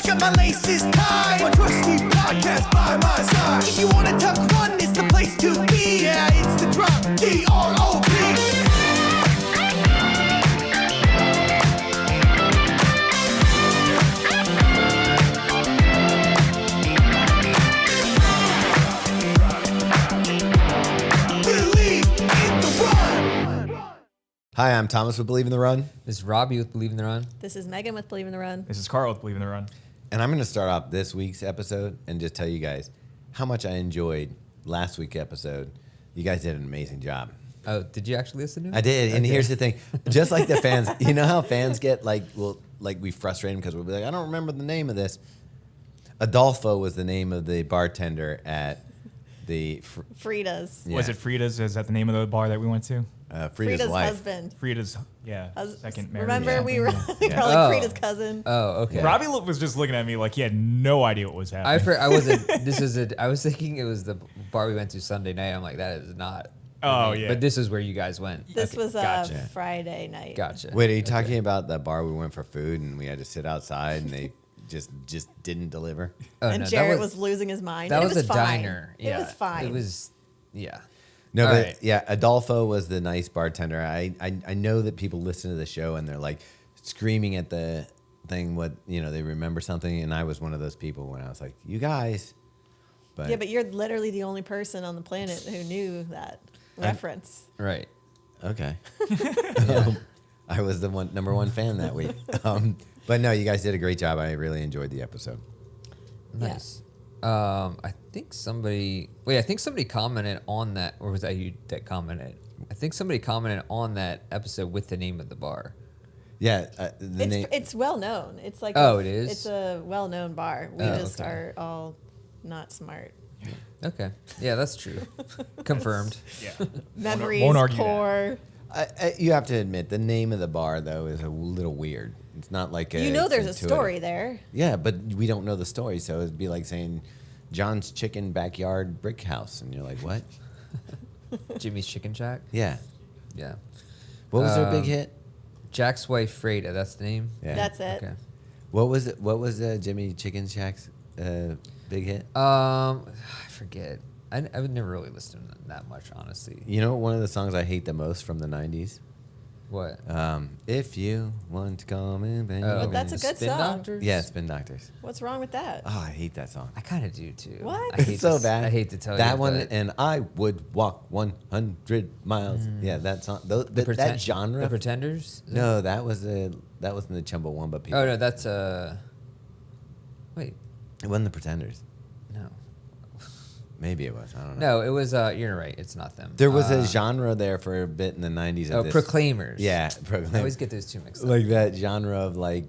got my laces tied. My trusty podcast by my side. If you wanna talk fun, it's the place to be. Yeah, it's the drop, D-R-O-P. Hi, I'm Thomas with Believe in the Run. This is Robbie with Believe in the Run. This is Megan with Believe in the Run. This is Carl with Believe in the Run. And I'm going to start off this week's episode and just tell you guys how much I enjoyed last week's episode. You guys did an amazing job. Oh, did you actually listen to it? I did. And here's the thing. Just like the fans, you know how fans get we frustrate them because we'll be like, I don't remember the name of this. Adolfo was the name of the bartender at the... Frida's. Yeah. Was it Frida's? Is that the name of the bar that we went to? Frida's wife. husband. Frida's, second marriage. Remember, we were like Oh. Frida's cousin. Oh, okay. Robbie was just looking at me like he had no idea what was happening. I wasn't. I was thinking it was the bar we went to Sunday night. I'm like, that is not. Oh, yeah. But this is where you guys went. This Okay, was gotcha. Friday night. Gotcha. Wait, are you talking about the bar we went for food and we had to sit outside and they just didn't deliver? Oh, And no, Jarrett was losing his mind. That and was it was a fine. diner. It Yeah, was fine. It was. Yeah. No, All but right. yeah, Adolfo was the nice bartender. I know that people listen to the show and they're like screaming at the thing they remember something, and I was one of those people when I was like, you guys. But Yeah, but you're literally the only person on the planet who knew that reference. Right. okay. I was the number one fan that week. But no, you guys did a great job. I really enjoyed the episode. Nice. I think somebody commented on that, or was that you that commented? I think somebody commented on that episode with the name of the bar. Yeah, It's well known. It's like Oh, it is? It's a well known bar. We Oh, just okay. are all not smart. Okay. Yeah, that's true. Confirmed. Yeah. Memories won't argue poor. you have to admit the name of the bar though is a little weird. It's not like There's a story there. Yeah, but we don't know the story, so it'd be like saying John's Chicken Backyard Brick House, and you're like, what? Jimmy's Chicken Shack. Yeah. Yeah. What was their big hit? Jack's wife Freda. That's the name. Yeah. That's it. Okay. What was it? What was Jimmy Chicken Shack's big hit? I forget. I would never really listen to them that much, honestly. You know, one of the songs I hate the most from the '90s. What? If you want to come in, baby. Oh, But that's a good Spin song. Doctors? Yeah, Spin Doctors. What's wrong with that? Oh, I hate that song. I kind of do too. What? I hate It's so to, bad. I hate to tell you that one, but and I would walk 100 miles. Yeah, that song. That genre. The Pretenders. No, that was in the Chumbawamba people. Oh no, that's Wait, It wasn't the Pretenders. no, Maybe it was. I don't know. no, it was. You're right. It's not them. There was a genre there for a bit in the '90s. Oh, Of this. Proclaimers. Yeah, I Proclaimers. always get those two mixed up. Like that genre of like,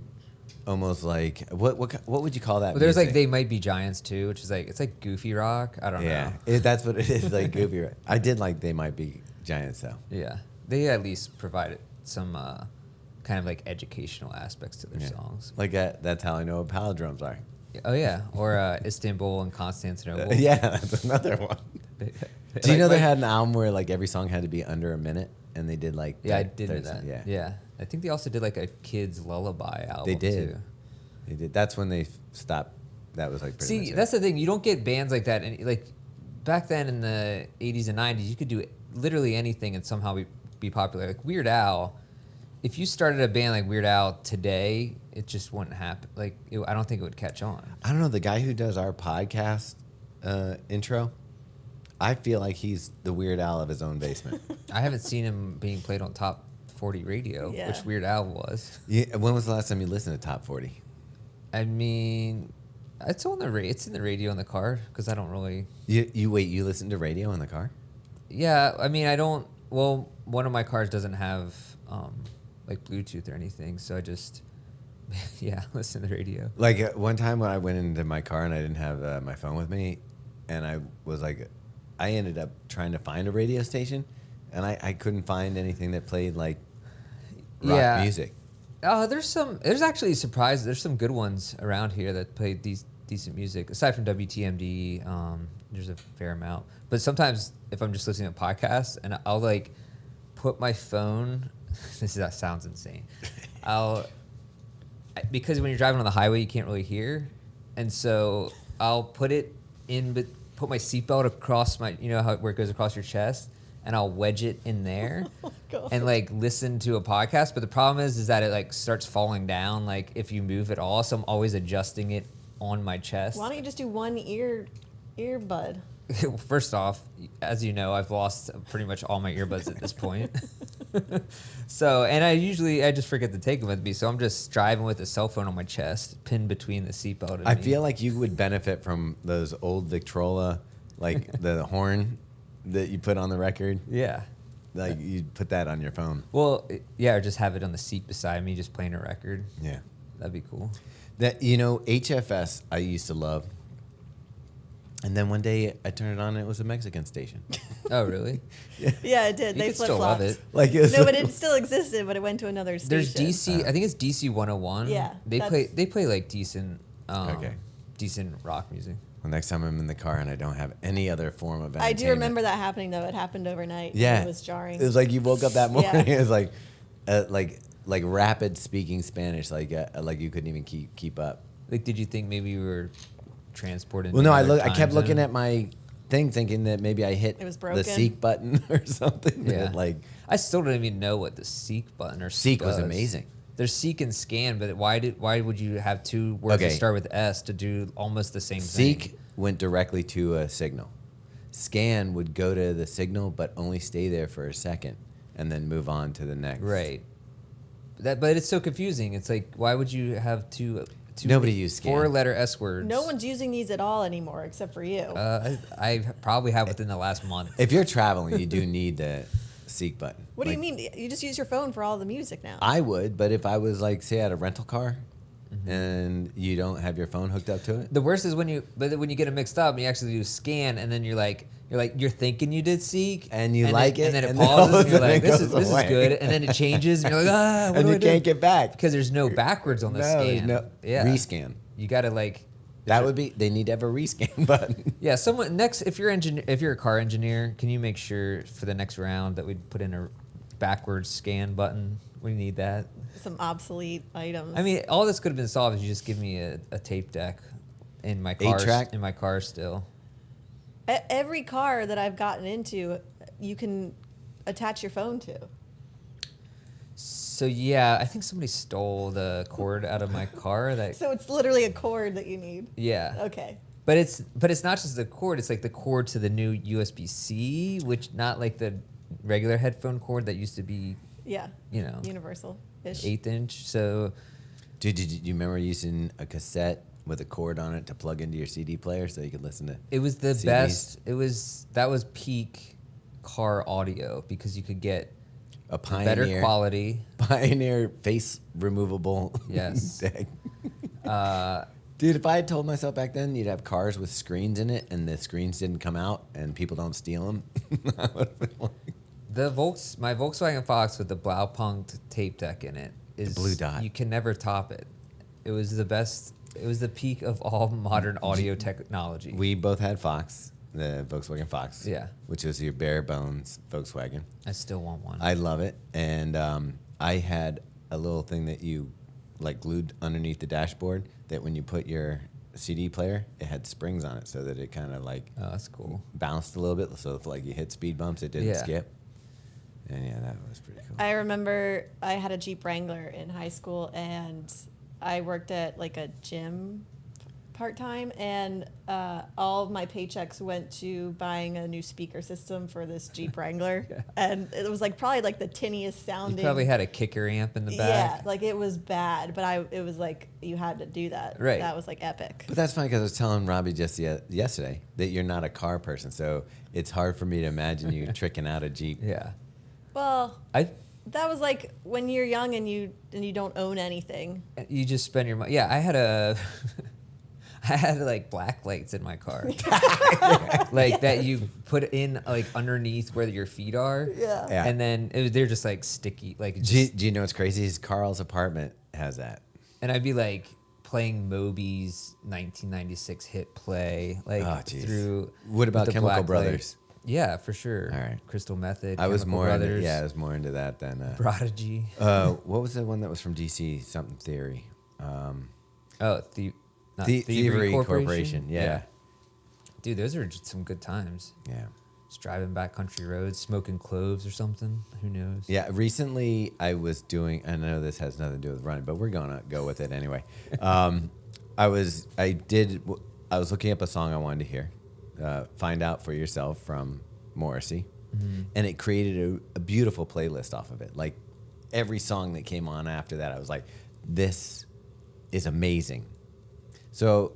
almost like what would you call that? Well, there's like music? They Might Be Giants too, which is like it's like goofy rock. I don't know. That's what it is. Like goofy. Right? I did like They Might Be Giants though. Yeah, they at least provided some kind of like educational aspects to their Yeah. songs. Like that. That's how I know what palindromes are. Oh yeah, or Istanbul and Constantinople. Yeah, that's another one. Do you know they had an album where like every song had to be under a minute, and they did like Yeah, I did know that. Yeah, Yeah, I think they also did like a kids lullaby album. they did. Too. They did. That's when they stopped. That was like pretty much See, it. that's the thing. You don't get bands like that, and like back then in the '80s and '90s, you could do literally anything and somehow be popular. Like Weird Al, if you started a band like Weird Al today, it just wouldn't happen. Like I don't think it would catch on. I don't know, the guy who does our podcast intro, I feel like he's the Weird Al of his own basement. I haven't seen him being played on Top 40 radio, Yeah. which Weird Al was. Yeah, when was the last time you listened to Top 40? I mean, it's on it's in the radio in the car because I don't really. You listen to radio in the car? Yeah, I mean, I don't. Well, one of my cars doesn't have like Bluetooth or anything, so I just listen to the radio. Like one time when I went into my car and I didn't have my phone with me, and I was like, I ended up trying to find a radio station, and I couldn't find anything that played like rock music. Oh, there's actually surprise. There's some good ones around here that play decent music. Aside from WTMD, there's a fair amount. But sometimes if I'm just listening to podcasts and I'll like put my phone, that sounds insane. because when you're driving on the highway, you can't really hear, and so I'll put it in, but put my seatbelt across my, where it goes across your chest, and I'll wedge it in there, and like listen to a podcast. But the problem is that it like starts falling down, like if you move at all. So I'm always adjusting it on my chest. Why don't you just do one earbud? First off, as you know, I've lost pretty much all my earbuds at this point. So, and I just forget to take them with me. So I'm just driving with a cell phone on my chest, pinned between the seatbelt and I me. feel like you would benefit from those old Victrola, like the horn that you put on the record. Yeah. Like you put that on your phone. Well, yeah, or just have it on the seat beside me, just playing a record. Yeah. That'd be cool. That, HFS I used to love. And then one day I turned it on and it was a Mexican station. Oh, really? Yeah, it did. You They could still love flip-flopped. it. Like it was No, but it still existed, but it went to another station. There's DC. I think it's DC 101. Yeah, They that's- play like decent. Okay. Decent rock music. Well, next time I'm in the car and I don't have any other form of I entertainment. do remember that happening, though. It happened overnight. Yeah. It was jarring. It was like you woke up that morning. Yeah. It was like rapid speaking Spanish, like you couldn't even keep up. Like, did you think maybe you were transported? Well, to no, another I time kept looking zone? at my thing, thinking that maybe I hit It was the broken. Seek button or something. Yeah. Like I still don't even know what the Seek button or Seek was does. amazing. There's Seek and Scan, but why would you have two words that Okay. start with S to do almost the same Seek thing? went directly to a signal. Scan would go to the signal, but only stay there for a second, and then move on to the next. Right. But it's so confusing. It's like, why would you have two Nobody used Scan. 4-letter S words? No one's using these at all anymore, except for you. I probably have within the last month. If you're traveling, you do need the Seek button. What do you Like, mean? You just use your phone for all the music now. I would, but if I was like, say, at a rental car, and you don't have your phone hooked up to it, The worst is when you get it mixed up and you actually do Scan, and then you're thinking you did Seek, And you then- like it, and then it and then all pauses, of and you're a sudden like, it this is goes away. good, and then it changes, and you're like, what and do you I do? can't get back Because there's no backwards on the No, scan. there's no yeah. rescan. You gotta like. That would be. They need to have a rescan button. Yeah, someone next. If you're a car engineer, can you make sure for the next round that we put in a backwards scan button? We need that. Some obsolete items. I mean, all this could have been solved if you just give me a tape deck in my car. 8-track? In my car still. Every car that I've gotten into, you can attach your phone to. So yeah, I think somebody stole the cord out of my car. So it's literally a cord that you need. Yeah. Okay. But it's not just the cord. It's like the cord to the new USB-C, which not like the regular headphone cord that used to be, Yeah. Universal-ish. 1/8". So, did you remember using a cassette with a cord on it to plug into your CD player so you could listen to? It was the CDs? best. That was peak car audio because you could get A better Pioneer, quality. Pioneer face removable. Yes. deck. Dude, if I had told myself back then you'd have cars with screens in it and the screens didn't come out and people don't steal them, I would have been like, My Volkswagen Fox with the Blaupunkt tape deck in it is blue dot. You can never top it. It was the best. It was the peak of all modern audio technology. we both had Fox, the Volkswagen Fox. Yeah. Which was your bare bones Volkswagen. I still want one. I love it. And I had a little thing that you like glued underneath the dashboard that when you put your CD player, it had springs on it so that it kind of like Oh, that's cool. bounced a little bit. So if like you hit speed bumps, it didn't Yeah. skip. And yeah, that was pretty cool. I remember I had a Jeep Wrangler in high school, and I worked at like a gym part-time, and all of my paychecks went to buying a new speaker system for this Jeep Wrangler. Yeah. And it was like probably like the tinniest You sounding. probably had a kicker amp in the Yeah, back. like it was bad, but it was like you had to do that. Right. That was like epic. But that's funny because I was telling Robbie just yesterday that you're not a car person. So it's hard for me to imagine you tricking out a Jeep. Yeah. Well, I that was like when you're young and you don't own anything. You just spend your money. Yeah, I had like black lights in my car, like that you put in like underneath where your feet are. Yeah. Yeah. And then they're just like sticky, like. Do you know what's crazy? Is Carl's apartment has that. And I'd be like playing Moby's 1996 hit play, like Oh, geez. through. What about with the Chemical black Brothers? light. Yeah, for sure. All right. Crystal Method. I was Chemical more Brothers, into, I was more into that than Prodigy. what was the one that was from DC? Something Theory. Thievery Corporation. Yeah. Dude, those are just some good times. Yeah. Just driving back country roads, smoking cloves or something. Who knows? Yeah. Recently, I was doing. I know this has nothing to do with running, but we're gonna go with it anyway. I was looking up a song I wanted to hear. Find Out for Yourself from Morrissey, and it created a beautiful playlist off of it. Like every song that came on after that, I was like, "This is amazing." So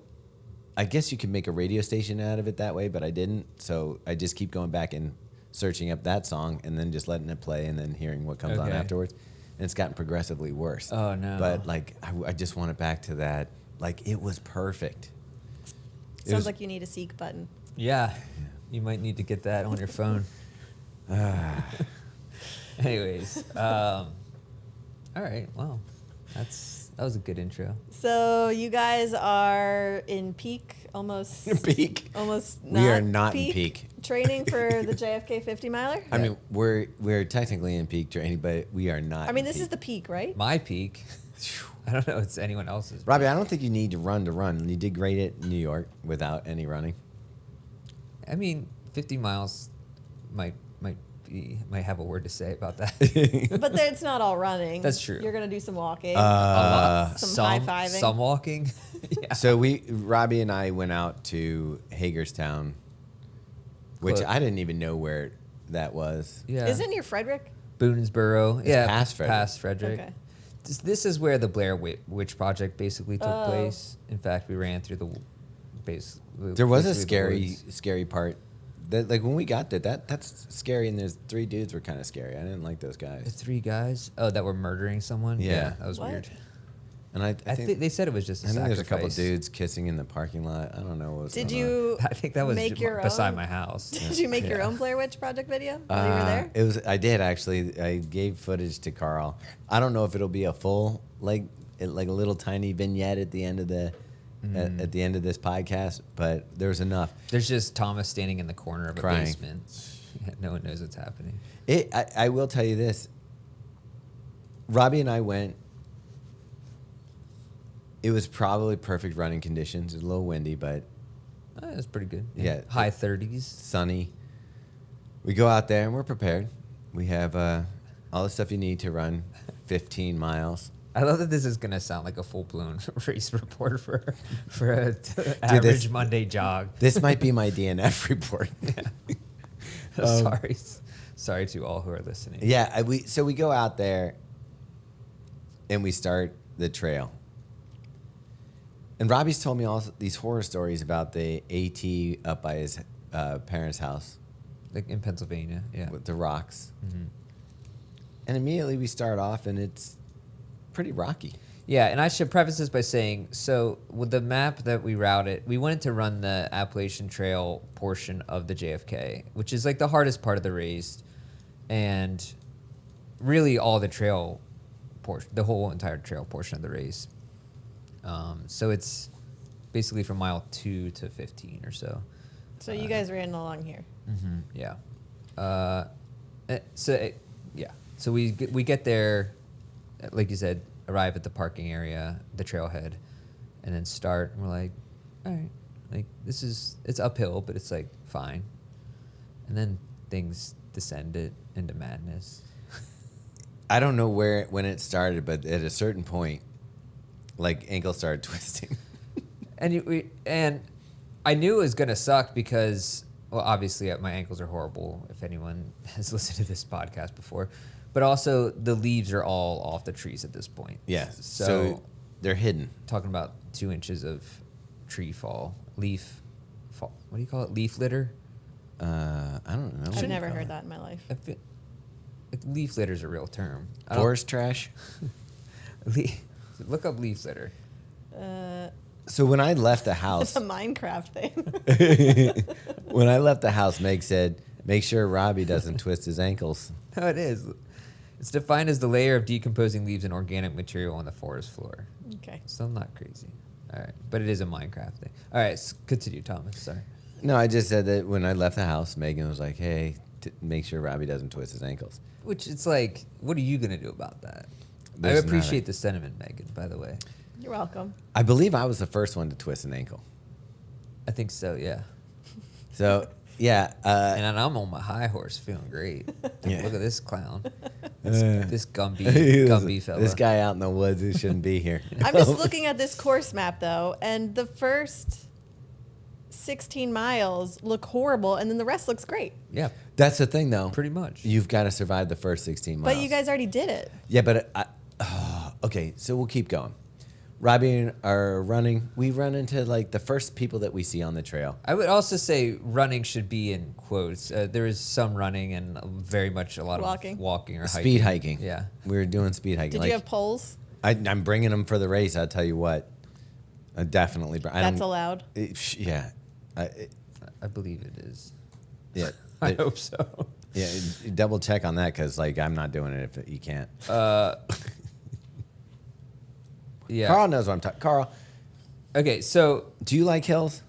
I guess you could make a radio station out of it that way, but I didn't. So I just keep going back and searching up that song and then just letting it play and then hearing what comes on afterwards. And it's gotten progressively worse. Oh, no. But like, I just want it back to that. Like, it was perfect. Sounds like you need a Seek button. Yeah. You might need to get that on your phone. Anyways. All right. Well, that was a good intro. So you guys are in peak, almost Peak. almost. We are not in peak training for the JFK 50 miler. I mean, we're technically in peak training, but we are not. I mean, in this peak. is the peak, right? My peak. I don't know. It's anyone else's. Robbie, I don't think you need to run. You did great at New York without any running. I mean, 50 miles might have a word to say about that. But it's not all running. That's true. You're gonna do some walking, some high-fiving. some walking. Yeah. So Robbie and I went out to Hagerstown, which Close. I didn't even know where that was. Yeah. Isn't it near Frederick? Boonesboro. past Frederick. Past Frederick. Okay. This is where the Blair Witch Project basically took place. In fact, we ran through the base. There was a basically the woods. scary part. That, like when we got there, that's scary, and there's 3 dudes were kind of scary. I didn't like those The guys. 3 guys? Oh, that were murdering someone? Yeah. That was What? weird. And I I think think they said it was just a I think sacrifice. there's a couple dudes kissing in the parking lot. I don't know what was Did going on. you I think that was make your beside own? my house. Did you make your Yeah. own Blair Witch Project video while you were there? I did actually. I gave footage to Carl. I don't know if it'll be a full like a little tiny vignette at the end of the at the end of this podcast, but there's enough. There's just Thomas standing in the corner of a Crying. basement. Yeah, no one knows what's happening. I will tell you this. Robbie and I went. It was probably perfect running conditions. It was a little windy, but It was pretty good. Yeah. High 30s. sunny. We go out there and we're prepared. We have all the stuff you need to run 15 miles. I love that this is gonna sound like a full-blown race report for an average Monday jog. This might be my DNF report. Sorry to all who are listening. Yeah, we go out there and we start the trail. And Robbie's told me all these horror stories about the AT up by his parents' house Like in Pennsylvania. Yeah. with the rocks. Mm-hmm. And immediately we start off and it's pretty rocky. Yeah, and I should preface this by saying, so with the map that we routed, we wanted to run the Appalachian Trail portion of the JFK, which is like the hardest part of the race, and really all the trail portion, the whole entire trail portion of the race. So it's basically from mile 2 to 15 or so. So you guys ran along here. Yeah. So we get there, like you said, arrive at the parking area, the trailhead, and then start. And we're like, all right, like it's uphill, but it's like fine. And then things descended into madness. I don't know when it started, but at a certain point, like ankles started twisting. And I knew it was gonna suck because, well, obviously my ankles are horrible. If anyone has listened to this podcast before, but also the leaves are all off the trees at this point. Yeah, So they're hidden. talking about 2 inches of leaf fall. What do you call it? Leaf litter. I don't know. I've never heard that in my life. Leaf litter is a real term. Forest trash. Look up leaf litter. So when I left the It's house, a Minecraft thing. when I left the house, Meg said, "Make sure Robbie doesn't twist his ankles." No, it is. It's defined as the layer of decomposing leaves and organic material on the forest floor. Okay. So I'm not crazy. All right. But it is a Minecraft thing. All right. Continue, Thomas. Sorry. No, I just said that when I left the house, Megan was like, "Hey, make sure Robbie doesn't twist his ankles." Which it's like, what are you going to do about that? There's I appreciate the sentiment, Megan, by the way. You're welcome. I believe I was the first one to twist an ankle. I think so, yeah. So, yeah. And I'm on my high horse feeling great. Yeah. Look at this clown. This Gumby fella. This guy out in the woods who shouldn't be here. I'm just looking at this course map, though, and the first 16 miles look horrible, and then the rest looks great. Yeah, That's the thing, though. pretty much. You've got to survive the first 16 miles. But you guys already did it. Yeah, but okay, so we'll keep going. Robbie are running. We run into like the first people that we see on the trail. I would also say running should be in quotes. There is some running and very much a lot of walking or hiking. Speed hiking. Yeah. We were doing speed hiking. Did you have poles? I'm bringing them for the race. I'll tell you what. I definitely. That's allowed? Yeah. I believe it is. Yeah. I hope so. Yeah, double check on that because like I'm not doing it if you can't. Yeah. Carl knows what I'm talking. Carl, Okay, so do you like hills?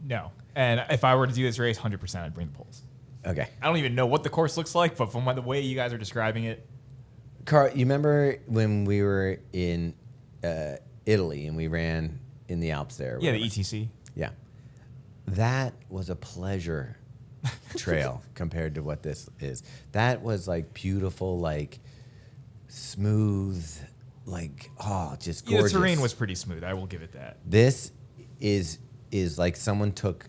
No. And if I were to do this race, 100% I'd bring the poles. Okay. I don't even know what the course looks like, but from the way you guys are describing it. Carl, you remember when we were in Italy and we ran in the Alps there? or Yeah, the whatever? ETC. Yeah. That was a pleasure trail compared to what this is. That was like beautiful, like smooth, like, just Yeah, gorgeous. the terrain was pretty smooth. I will give it that. This is like someone took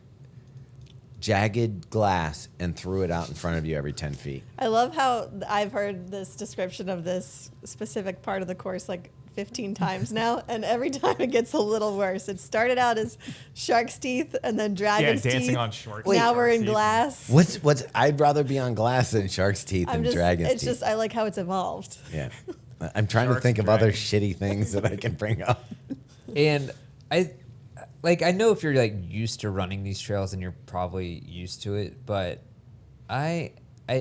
jagged glass and threw it out in front of you every 10 feet. I love how I've heard this description of this specific part of the course like 15 times now, and every time it gets a little worse. It started out as shark's teeth and then dragon's teeth. dancing on short. Now we're in teeth. glass. What's I'd rather be on glass than shark's teeth and dragon's It's teeth. just, I like how it's evolved. Yeah. I'm trying to Sharks think and of other dragons. shitty things that I can bring up. and I know if you're like used to running these trails and you're probably used to it, but and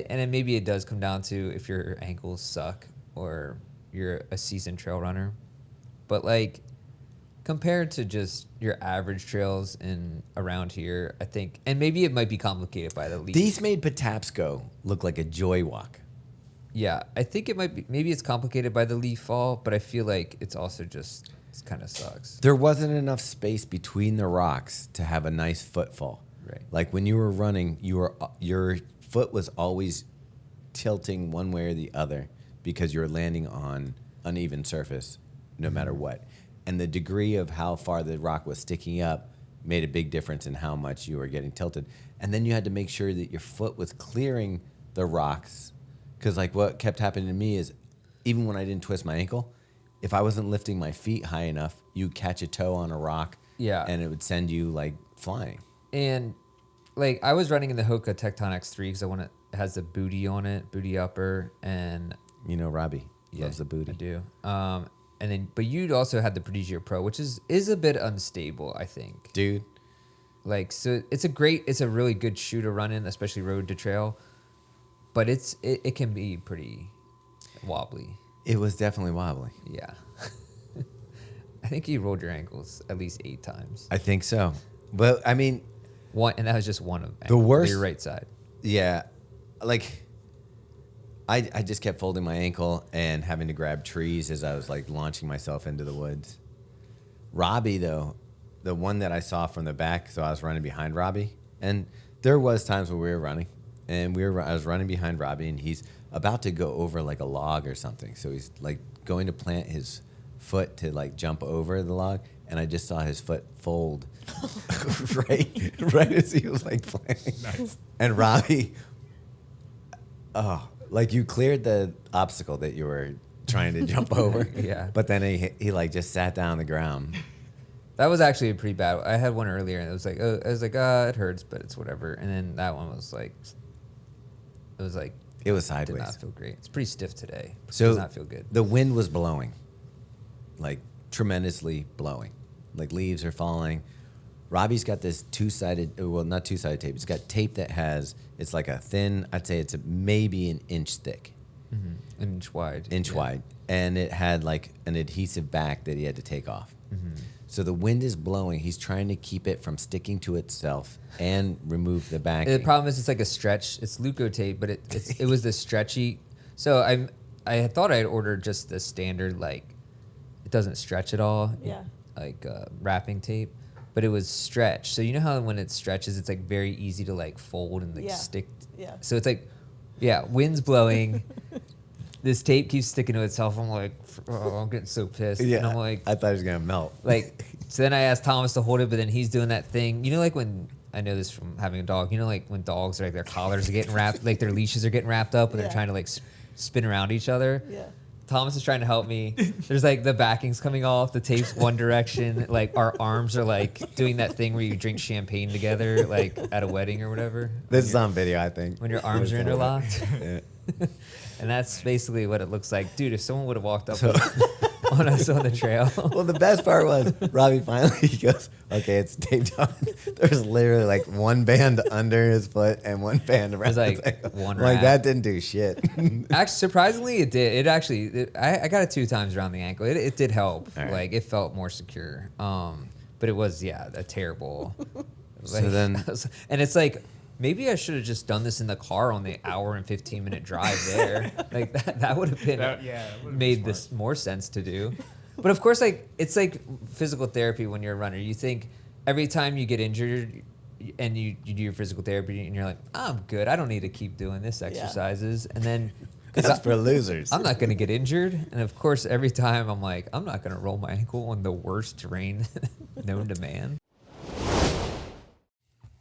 then maybe it does come down to if your ankles suck or you're a seasoned trail runner. But like compared to just your average trails in around here, I think, and maybe it might be complicated by the leaf. These made Patapsco look like a joy walk. Yeah, I think it might be. Maybe it's complicated by the leaf fall, but I feel like it's also just it kind of sucks. There wasn't enough space between the rocks to have a nice footfall. Right. Like when you were running, your foot was always tilting one way or the other because you were landing on uneven surface no matter what. And the degree of how far the rock was sticking up made a big difference in how much you were getting tilted. And then you had to make sure that your foot was clearing the rocks. Because like what kept happening to me is even when I didn't twist my ankle, if I wasn't lifting my feet high enough, you'd catch a toe on a rock. Yeah. And it would send you like flying. And like I was running in the Hoka Tecton X3 because it has the booty on it, booty upper, and You know, Robbie loves the booty. I do. And then, but you'd also had the Prodigio Pro, which is a bit unstable, I think. Dude. Like, so it's a really good shoe to run in, especially road to trail. But it can be pretty wobbly. It was definitely wobbly. Yeah. I think you rolled your ankles at least 8 times. I think so. But I mean, And that was just one of them. The worst- Your right side. yeah, like I just kept folding my ankle and having to grab trees as I was like launching myself into the woods. Robbie though, the one that I saw from the back, so I was running behind Robbie, and there was times when we were running, and I was running behind Robbie, and he's about to go over like a log or something, so he's like going to plant his foot to like jump over the log, and I just saw his foot fold right as he was like planting. Nice. And Robbie, like you cleared the obstacle that you were trying to jump over. Yeah. But then he like just sat down on the ground. That was actually a pretty bad. I had one earlier, and it was like, it hurts, but it's whatever. And then that one was like, It was did sideways. not feel great. It's pretty stiff today. So does not feel good. The wind was blowing, like tremendously blowing. Like leaves are falling. Robbie's got this not two-sided tape. It's got tape that it's like a thin, I'd say it's maybe an inch thick. Mm-hmm. An inch wide. Inch wide. And it had like an adhesive back that he had to take off. Mm-hmm. So the wind is blowing. He's trying to keep it from sticking to itself and remove the backing. The problem is it's like a stretch. It's Luco tape, but it was the stretchy. So I thought I had ordered just the standard like it doesn't stretch at all. Yeah. Like wrapping tape, but it was stretched. So you know how when it stretches, it's like very easy to like fold and like Yeah. stick. Yeah. So it's like, yeah, wind's blowing. This tape keeps sticking to itself. I'm like, oh, I'm getting so pissed. Yeah, And I'm like, I thought it was gonna melt. like, so then I asked Thomas to hold it, but then he's doing that thing. You know, like when, I know this from having a dog, you know, like when dogs are like their collars are getting wrapped, like their leashes are getting wrapped up and Yeah. they're trying to like spin around each other. Yeah. Thomas is trying to help me. There's like the backing's coming off, the tape's one direction. Like our arms are like doing that thing where you drink champagne together, like at a wedding or whatever. This is on video, I think. When your arms are interlocked. Yeah. And that's basically what it looks like. Dude, if someone would have walked up on us on the trail. Well, the best part was Robbie finally goes, okay, it's taped on. There's literally like one band under his foot and one band around. It was like his ankle. one Like wrap. that didn't do shit. Actually, surprisingly, it did. It actually, I got it 2 times around the ankle. It did help. All right. Like it felt more secure. But it was, yeah, a terrible. So then- and it's like, maybe I should have just done this in the car on the hour and 15-minute drive there. Like that would have been That would've made been this more sense to do. But of course, like it's like physical therapy when you're a runner. You think every time you get injured and you do your physical therapy and you're like, I'm good. I don't need to keep doing this exercises. And then That's for losers. I'm not going to get injured. And of course, every time I'm like, I'm not going to roll my ankle on the worst terrain known to man.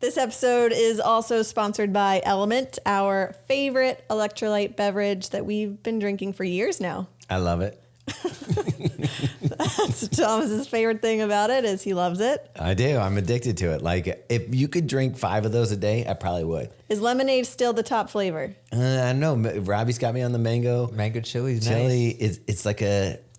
This episode is also sponsored by LMNT, our favorite electrolyte beverage that we've been drinking for years now. I love it. That's Thomas's favorite thing about it is he loves it. I do. I'm addicted to it. Like if you could drink 5 of those a day, I probably would. Is lemonade still the top flavor? I don't know. Robbie's got me on the mango. Mango chili's Chili nice. it's like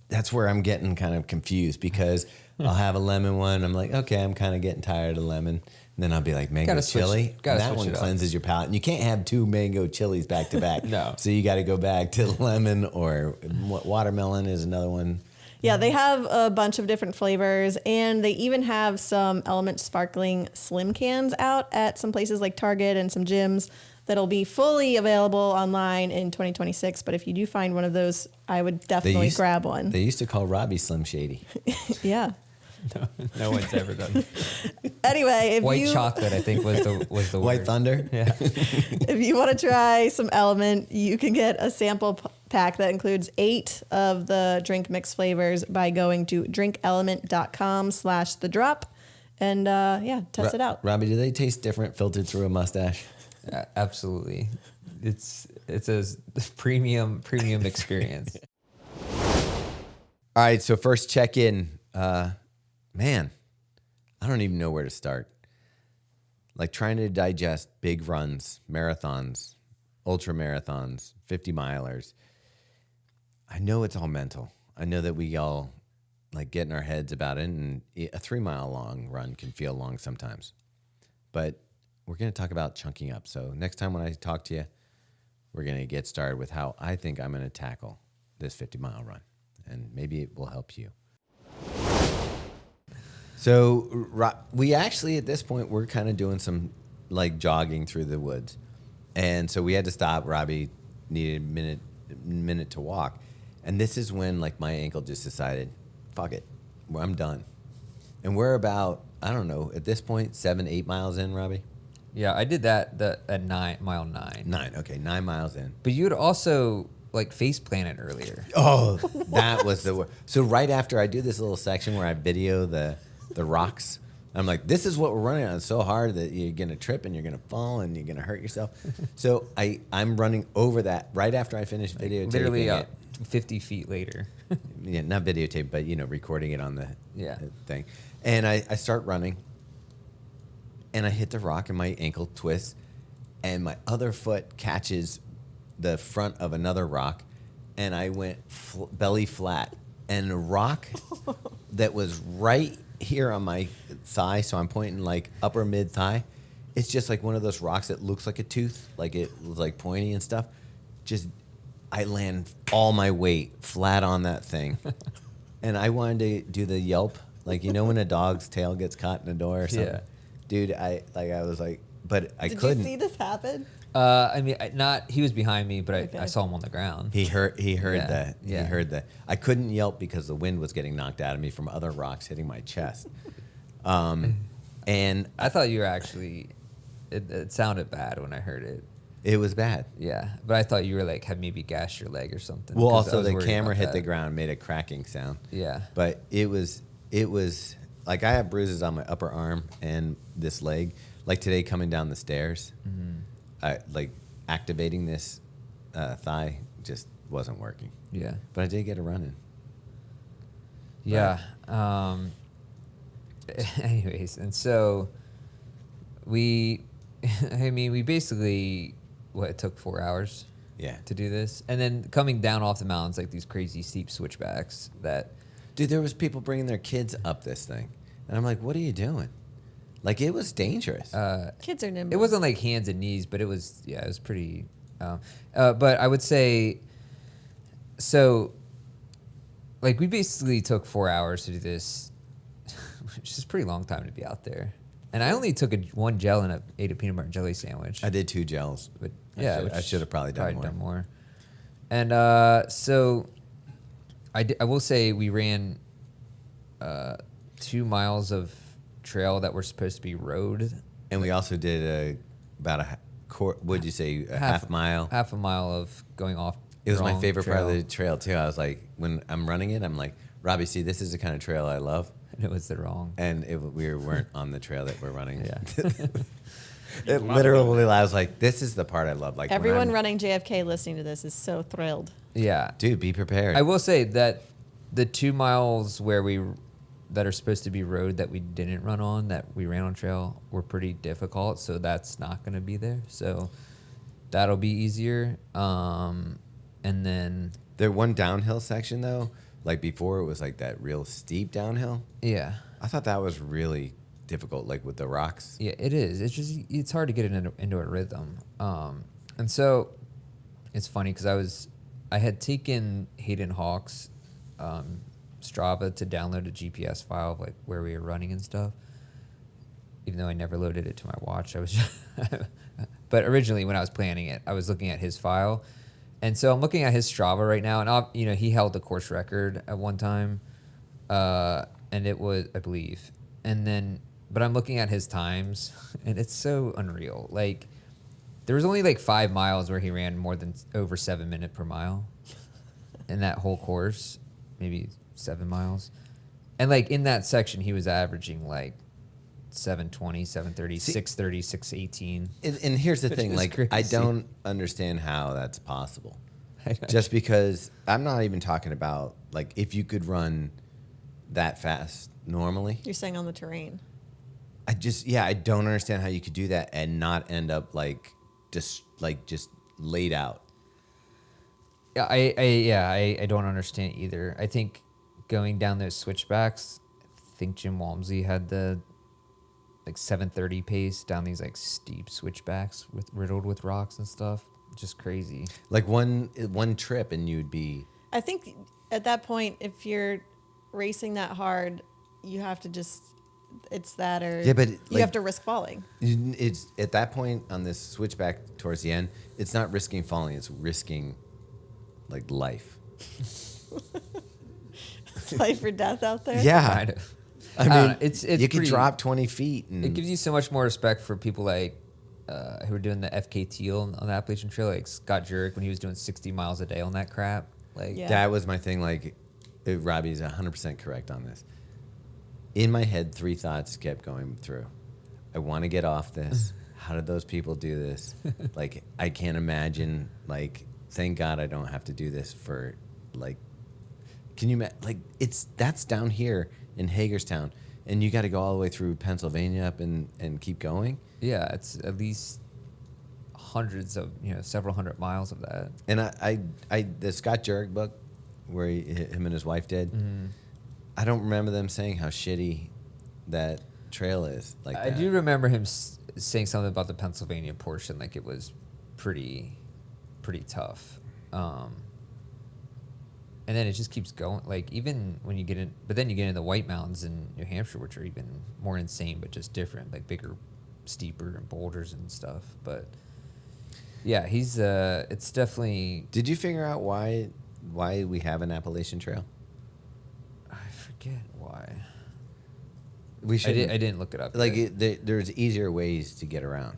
that's where I'm getting kind of confused because I'll have a lemon one. I'm like, okay, I'm kind of getting tired of lemon. And then I'll be like, mango Gotta switch- chili. gotta That switch one it up. cleanses your palate. And you can't have 2 mango chilies back to back. No. So you got to go back to lemon or watermelon is another one. Yeah, they have a bunch of different flavors, and they even have some LMNT sparkling slim cans out at some places like Target and some gyms that'll be fully available online in 2026. But if you do find one of those, I would definitely grab one. They used to call Robbie Slim Shady. Yeah. No one's ever done. Anyway, if White you chocolate, I think, was the White word. Thunder. Yeah. if you want to try some LMNT, you can get a sample pack that includes 8 of the drink mix flavors by going to drinklmnt.com/thedrop and test it out. Robbie, do they taste different filtered through a mustache? Absolutely. It's a premium experience. All right, so first check in. Man, I don't even know where to start. Like trying to digest big runs, marathons, ultra marathons, 50 milers. I know it's all mental. I know that we all like get in our heads about it, and a 3 mile long run can feel long sometimes. But we're going to talk about chunking up. So next time when I talk to you, we're going to get started with how I think I'm going to tackle this 50-mile run, and maybe it will help you. So we actually, at this point, we're kind of doing some like jogging through the woods. And so we had to stop. Robbie needed a minute to walk. And this is when like my ankle just decided, fuck it, I'm done. And we're about, I don't know, at this point, 7-8 miles in, Robbie? Yeah, I did that at mile 9. 9, okay, 9 miles in. But you had also like face planted earlier. Oh, that was the word. So right after I do this little section where I video the rocks, I'm like, this is what we're running on. It's so hard that you're going to trip and you're going to fall and you're going to hurt yourself. So I'm running over that right after I finish videotaping Literally it. 50 feet later. Yeah, not videotape, but, recording it on the thing. And I start running, and I hit the rock, and my ankle twists, and my other foot catches the front of another rock, and I went belly flat. And a rock that was right here on my thigh, so I'm pointing like upper mid thigh. It's just like one of those rocks that looks like a tooth, like it was like pointy and stuff. Just I land all my weight flat on that thing, and I wanted to do the yelp, like when a dog's tail gets caught in a door or something. Yeah. Dude, I was like, but I Did couldn't. you see this happen? I mean, he was behind me, but Okay. I saw him on the ground. He heard Yeah, that. yeah. He heard that. I couldn't yelp because the wind was getting knocked out of me from other rocks hitting my chest. And I thought you were actually. It sounded bad when I heard it. it was bad. Yeah, but I thought you were like had maybe gashed your leg or something. Well, 'cause I also was the worried camera about hit the that. ground, made a cracking sound. Yeah. But it was like I have bruises on my upper arm and this leg. Like today coming down the stairs, like activating this thigh just wasn't working. Yeah. But I did get a run in. Yeah. Anyways, and so we basically it took 4 hours Yeah. to do this, and then coming down off the mountains like these crazy steep switchbacks that. Dude, there was people bringing their kids up this thing. And I'm like, what are you doing? Like, it was dangerous. Kids are nimble. It wasn't like hands and knees, but it was pretty. But I would say, so, like we basically took 4 hours to do this, which is a pretty long time to be out there. And I only took one gel and ate a peanut butter and jelly sandwich. I did 2 gels. But I which should have probably done more. And so, I will say we ran 2 miles of trail that were supposed to be road. And we also did about what'd you say, a half mile? Half a mile of going off. It was my wrong favorite part of trail. the trail, too. I was like, when I'm running it, I'm like, Robbie, see, this is the kind of trail I love. And it was the wrong. And we weren't on the trail that we're running. Yeah. It literally, I was like, this is the part I love. Like when Everyone I'm- running JFK listening to this is so thrilled. Yeah. Dude, be prepared. I will say that the 2 miles that are supposed to be road that we didn't run on, that we ran on trail, were pretty difficult. So that's not going to be there. So that'll be easier. And then, There one downhill section, though, like before it was like that real steep downhill. yeah. I thought that was really difficult, like with the rocks. Yeah, it is. It's hard to get it into a rhythm. And so it's funny because I had taken Hayden Hawk's Strava to download a GPS file of like where we were running and stuff. Even though I never loaded it to my watch, but originally when I was planning it, I was looking at his file, and so I'm looking at his Strava right now, and he held the course record at one time, and it was, I believe, but I'm looking at his times, and it's so unreal. Like there was only like 5 miles where he ran more than over 7 minutes per mile, in that whole course, maybe 7 miles, and like in that section he was averaging like 7:20, 7:30, 6:30, 6:18. And here's the Which thing, is like, I crazy. don't understand how that's possible. Just because I'm not even talking about, like, if you could run that fast normally. You're saying on the terrain. I don't understand how you could do that and not end up, just laid out. Yeah, I don't understand either. I think going down those switchbacks, I think Jim Walmsley had the 7:30 pace down these like steep switchbacks riddled with rocks and stuff. Just crazy. Like one trip and you'd be... I think at that point, if you're racing that hard, you have to it's that or Yeah, but, you like- have to risk falling. It's at that point on this switchback towards the end, it's not risking falling, it's risking like life. It's life or death out there. Yeah. Kind of. I don't mean, know, it's you could pretty- drop 20 feet. And It gives you so much more respect for people like who were doing the FK Teal on the Appalachian Trail, like Scott Jurek when he was doing 60 miles a day on that crap. Like, Yeah. that was my thing. Like, Robbie's 100% correct on this. In my head, 3 thoughts kept going through. I want to get off this. How did those people do this? Like, I can't imagine. Like, thank God I don't have to do this for, like, can you that's down here in Hagerstown, and you got to go all the way through Pennsylvania up and keep going. yeah, it's at least hundreds of, several hundred miles of that. And I the Scott Jurek book, where him and his wife did, I don't remember them saying how shitty that trail is. Like I that. do remember him saying something about the Pennsylvania portion, like it was pretty tough. And then it just keeps going. Like even when you get in, but then you get in the White Mountains in New Hampshire, which are even more insane, but just different, like bigger, steeper, and boulders and stuff. But Yeah, he's it's definitely. Did you figure out why we have an Appalachian Trail? I forget why. We should. I didn't look it up. Like yet. there's easier ways to get around.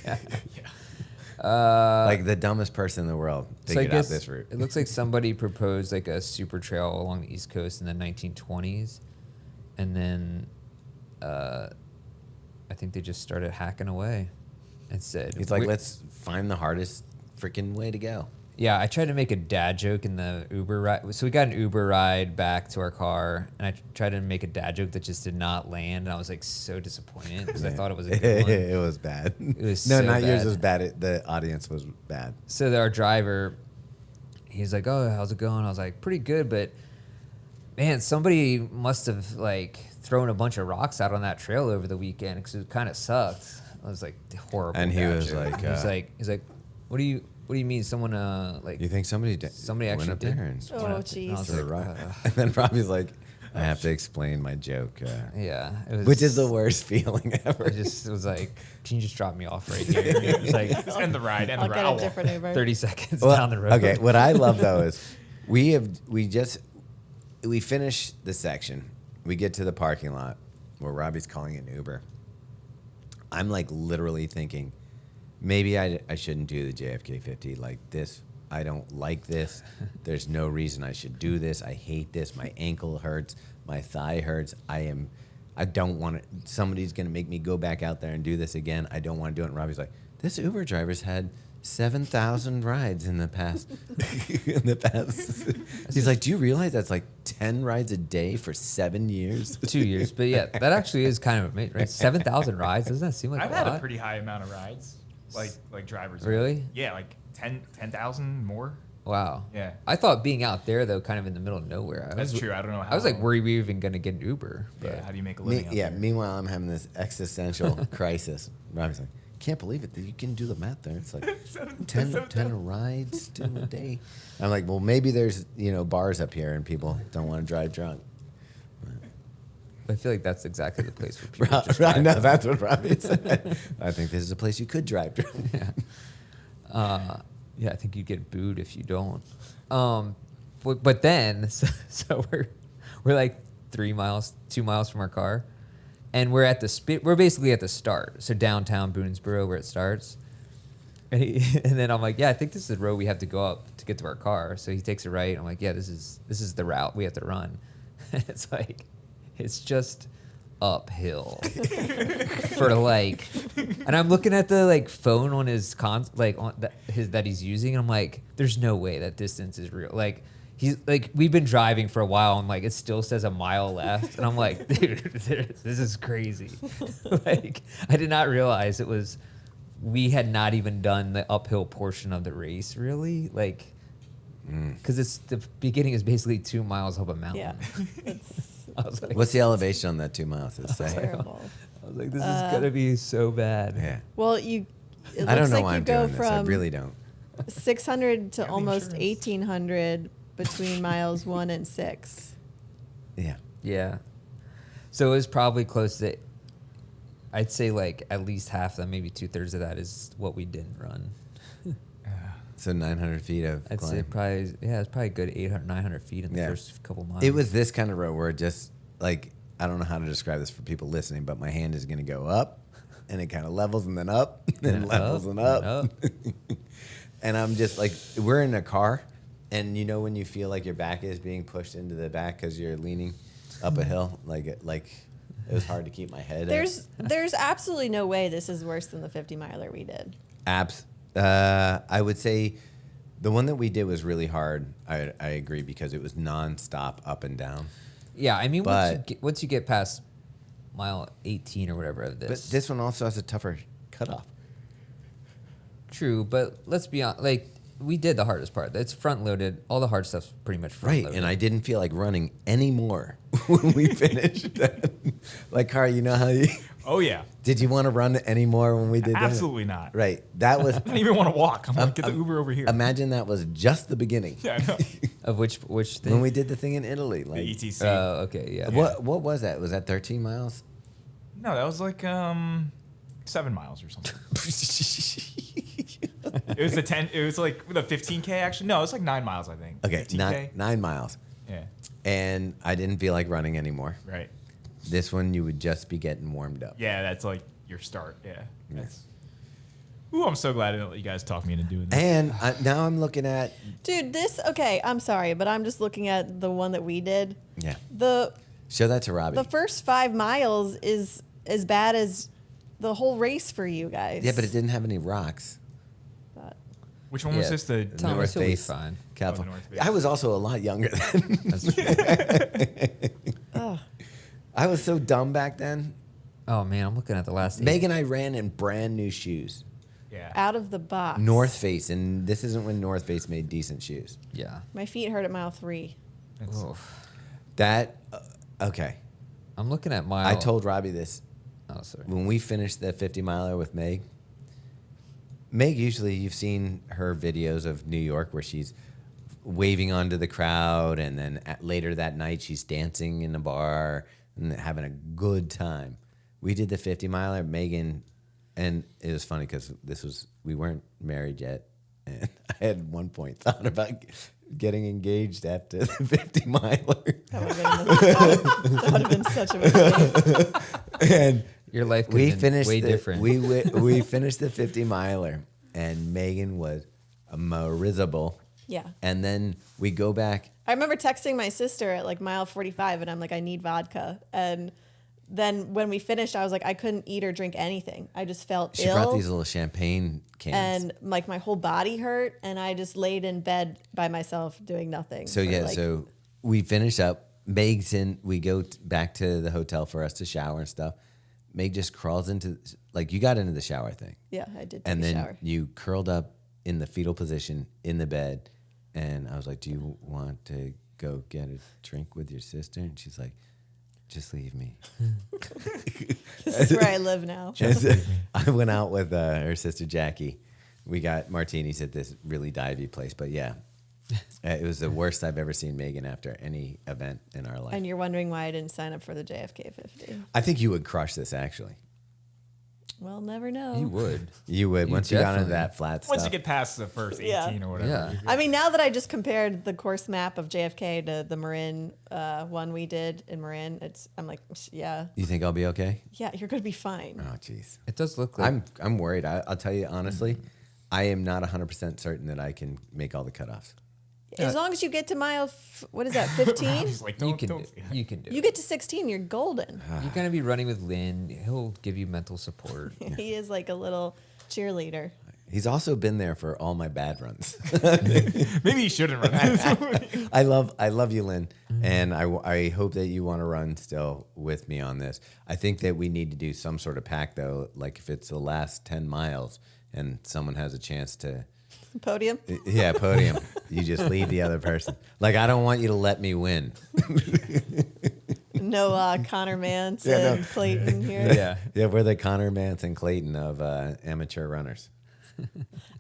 Yeah. Like the dumbest person in the world figured out this route. It looks like somebody proposed like a super trail along the East Coast in the 1920s, and then I think they just started hacking away and said, He's like, let's find the hardest freaking way to go. Yeah, I tried to make a dad joke in the Uber ride. So we got an Uber ride back to our car, and I tried to make a dad joke that just did not land, and I was like so disappointed because I thought it was a good one. It was bad. It was no, so not yours bad. was bad. The audience was bad. So our driver, he's like, "Oh, how's it going?" I was like, "Pretty good, but man, somebody must have like thrown a bunch of rocks out on that trail over the weekend because it kind of sucked." I was like, horrible. And he dad was joke. like, he's like, what do you mean? Someone like You think somebody somebody went actually up did? there and Oh, And I jeez. was threw a like, rock? And then Robbie's like, I have to explain my joke. yeah, it was, Which is the worst feeling ever. I just was like, can you just drop me off right here? It was like Just end the ride. End I'll the get ride. a different Uber. 30 seconds Well, down the road. Okay, what I love though is we finish the section. We get to the parking lot where Robbie's calling an Uber. I'm like literally thinking, maybe I shouldn't do the JFK 50 like this. I don't like this. There's no reason I should do this. I hate this. My ankle hurts. My thigh hurts. I don't want to. Somebody's going to make me go back out there and do this again. I don't want to do it. And Robbie's like, this Uber driver's had 7,000 rides in the past. He's like, do you realize that's like 10 rides a day for 7 years? 2 years, but yeah, that actually is kind of amazing, right? 7,000 rides, doesn't that seem like I've a had lot? a pretty high amount of rides, like drivers. Really? Yeah, like 10,000 more. Wow. Yeah. I thought being out there though, kind of in the middle of nowhere. That's true. I don't know how. I was like worried we were even gonna get an Uber. But Yeah, how do you make a living? out there? Meanwhile, I'm having this existential crisis. Robbie's like, can't believe it. You can do the math there. It's like 10 rides to a day. I'm like, well, maybe there's bars up here and people don't want to drive drunk. I feel like that's exactly the place where people just Right, drive no, drunk. that's what Robbie said. I think this is a place you could drive drunk. Yeah, I think you get booed if you don't. But then, so we're like 2 miles from our car, and we're at we're basically at the start. So downtown Boonesboro, where it starts. And then I'm like, yeah, I think this is the road we have to go up to get to our car. So he takes a right. I'm like, yeah, this is the route we have to run. It's like, it's just uphill for like, and I'm looking at the like phone on his that he's using, and I'm like, there's no way that distance is real. Like he's like, we've been driving for a while, and like it still says a mile left, and I'm like, dude, this is crazy. Like I did not realize we had not even done the uphill portion of the race really, like because it's the beginning is basically 2 miles up a mountain. Yeah. It's I was like, What's the elevation on that 2 miles? It's terrible. I was like, this is gonna be so bad. Yeah. Well, it I don't looks know like why you I'm go doing this. I from really don't. 600 to the almost insurance. 1,800 between miles 1 and 6. Yeah. Yeah. So it was probably close to, I'd say like at least half of that, maybe 2/3 of that is what we didn't run. So 900 feet of I'd climb. say probably, yeah, it's probably a good 800, 900 feet in the Yeah. first couple miles. It was this kind of road where it just like, I don't know how to describe this for people listening, but my hand is going to go up and it kind of levels and then up and And levels up and and up. up. And I'm just like, we're in a car and when you feel like your back is being pushed into the back because you're leaning up a hill, like it was hard to keep my head up. There's absolutely no way this is worse than the 50 miler we did. I would say the one that we did was really hard. I agree because it was nonstop up and down. Yeah, I mean, But- once you get past mile 18 or whatever of But this. this one also has a tougher cutoff. True, but let's be honest, like, we did the hardest part. It's front loaded. All the hard stuff's pretty much front Right, loaded. and I didn't feel like running anymore when we finished. Like, Carl, you know how you... Oh yeah. Did you want to run anymore when we did that? Absolutely not. Right, that was... I don't even want to walk. I'm like, get the Uber over here. Imagine that was just the beginning. Yeah, I know. Of which thing? When we did the thing in Italy. Like, The ETC. Oh, okay, yeah. What was that? Was that 13 miles? No, that was like 7 miles or something. It was the 10. It was like the 15K actually. No, it was like 9 miles, I think. Okay, 15K. 9 miles. Yeah. And I didn't feel like running anymore. Right. This one, you would just be getting warmed up. Yeah, that's like your start. Yeah. Yes. Ooh, I'm so glad that you guys talked me into doing this. And now I'm looking at. Dude, okay, I'm sorry, but I'm just looking at the one that we did. Yeah. The Show that to Robbie. the first 5 miles is as bad as the whole race for you guys. Yeah, but it didn't have any rocks. But Which one was Yeah. this? The Thomas, North you'll be Face. fine. California. North Face. I was also a lot younger then. That's true. I was so dumb back then. Oh man, I'm looking at the last. Meg and I ran in brand new shoes. yeah. out of the box. North Face, and this isn't when North Face made decent shoes. Yeah. My feet hurt at mile 3. Oof. That okay. I'm looking at mile. I told Robbie this Oh, sorry. when we finished the 50 miler with Meg. Meg, usually you've seen her videos of New York where she's waving onto the crowd, and then later that night she's dancing in a bar and having a good time. We did the 50 miler, Megan, and it was funny because we weren't married yet, and I had at one point thought about getting engaged after the 50 miler. That would have been such a mistake. And Your life could we have been finished way the, different. We finished the 50 miler, and Megan was a miserable. Yeah. And then we go back. I remember texting my sister at like mile 45, and I'm like, I need vodka. And then when we finished, I was like, I couldn't eat or drink anything. I just felt She ill. brought these little champagne cans. And like my whole body hurt, and I just laid in bed by myself doing nothing. So for, yeah, like, so we finish up. Meg's in. We go back to the hotel for us to shower and stuff. Meg just crawls into, like, you got into the shower thing. yeah, I did take And a then shower. you curled up in the fetal position in the bed. And I was like, do you want to go get a drink with your sister? And she's like, just leave me. This is where I live now. And so I went out with her sister Jackie. We got martinis at this really divey place. But yeah, it was the worst I've ever seen Megan after any event in our life. And you're wondering why I didn't sign up for the JFK 50. I think you would crush this, actually. Well, never know. You would. You would. You Once you got into definitely- that flat stuff. Once you get past the first 18 Yeah. or whatever. Yeah. I mean, now that I just compared the course map of JFK to the Marin one we did in Marin, I'm like, yeah, You think I'll be okay? you're gonna be fine. Oh, jeez. It does look like. I'm worried. I'll tell you honestly, I am not 100% certain that I can make all the cutoffs. As long as you get to mile, what is that, 15? He's like, you don't, can. don't. You can do. You get to 16, you're golden. You're gonna be running with Lynn. He'll give you mental support. He is like a little cheerleader. He's also been there for all my bad runs. Maybe you shouldn't run that. I love you, Lynn, and I hope that you want to run still with me on this. I think that we need to do some sort of pack though, like if it's the last 10 miles and someone has a chance to. Podium. Yeah, podium. You just leave the other person. Like, I don't want you to let me win. No Connor Mance Yeah, no. and Clayton here. Yeah. Yeah, we're the Connor Mance and Clayton of amateur runners.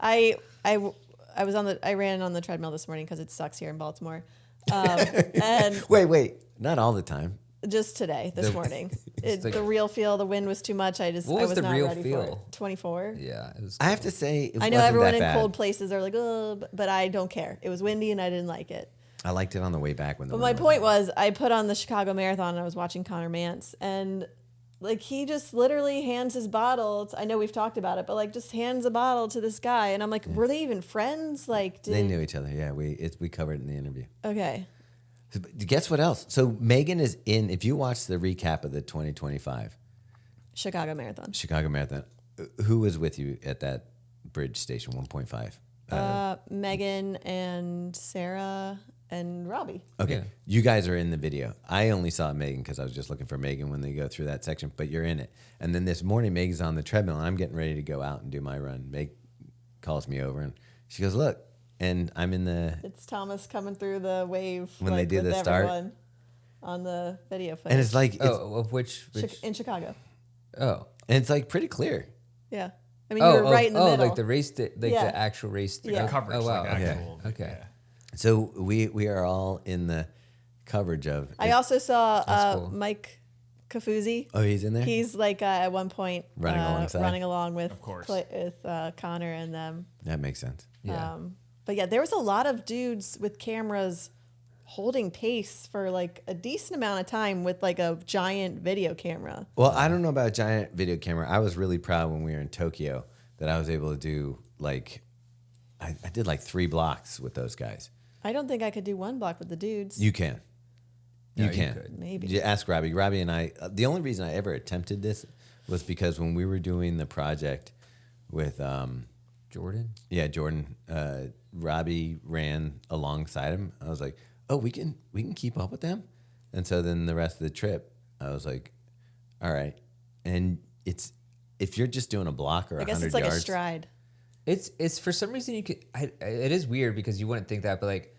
I ran on the treadmill this morning because it sucks here in Baltimore. And Wait. Not all the time. just today, this morning, the real feel, the wind was too much. What I was was the not real ready for feel? it. 24. Yeah. It was. I have to say, it I know wasn't everyone that in bad. cold places are like, oh, but I don't care. It was windy and I didn't like it. I liked it on the way back when the But wind my was point was, I put on the Chicago Marathon and I was watching Connor Mance, and like he just literally hands his bottle. I know we've talked about it, but like just hands a bottle to this guy, and I'm like, were they even friends? Like, They knew each other. Yeah, we covered it in the interview. Okay. Guess what else? So Megan is in. If you watch the recap of the 2025 Chicago Marathon. Chicago Marathon, who was with you at that bridge station 1.5? Megan and Sarah and Robbie. Okay, Yeah. you guys are in the video. I only saw Megan because I was just looking for Megan when they go through that section, but you're in it. And then this morning, Megan's on the treadmill, and I'm getting ready to go out and do my run. Meg calls me over, and she goes, look, and I'm in the... It's Thomas coming through the wave When they do with the start. everyone on the video footage. And it's like... It's, of which in Chicago. Oh. and it's like pretty clear. Yeah. I mean, you were right in the middle. like the race, the actual race. Yeah. Coverage. Oh wow. Like Okay. actual, Okay. yeah. So we are all in the coverage of... I also saw That's cool. Mike Kafuzi. Oh, he's in there? He's like at one point running along with Of course. with Connor and them. That makes sense. Yeah. But yeah, there was a lot of dudes with cameras holding pace for like a decent amount of time with like a giant video camera. Well, I don't know about a giant video camera. I was really proud when we were in Tokyo that I was able to do like, I did like 3 blocks with those guys. I don't think I could do 1 block with the dudes. You can. No, You you can. could. Maybe. You ask Robbie. Robbie and I, the only reason I ever attempted this was because when we were doing the project with, Jordan. yeah, Jordan, Robbie ran alongside him. I was like, oh, we can keep up with them. And so then the rest of the trip, I was like, all right. And if you're just doing a block or 100 I guess yards. it's like a stride. It's for some reason you could. It is weird because you wouldn't think that, but like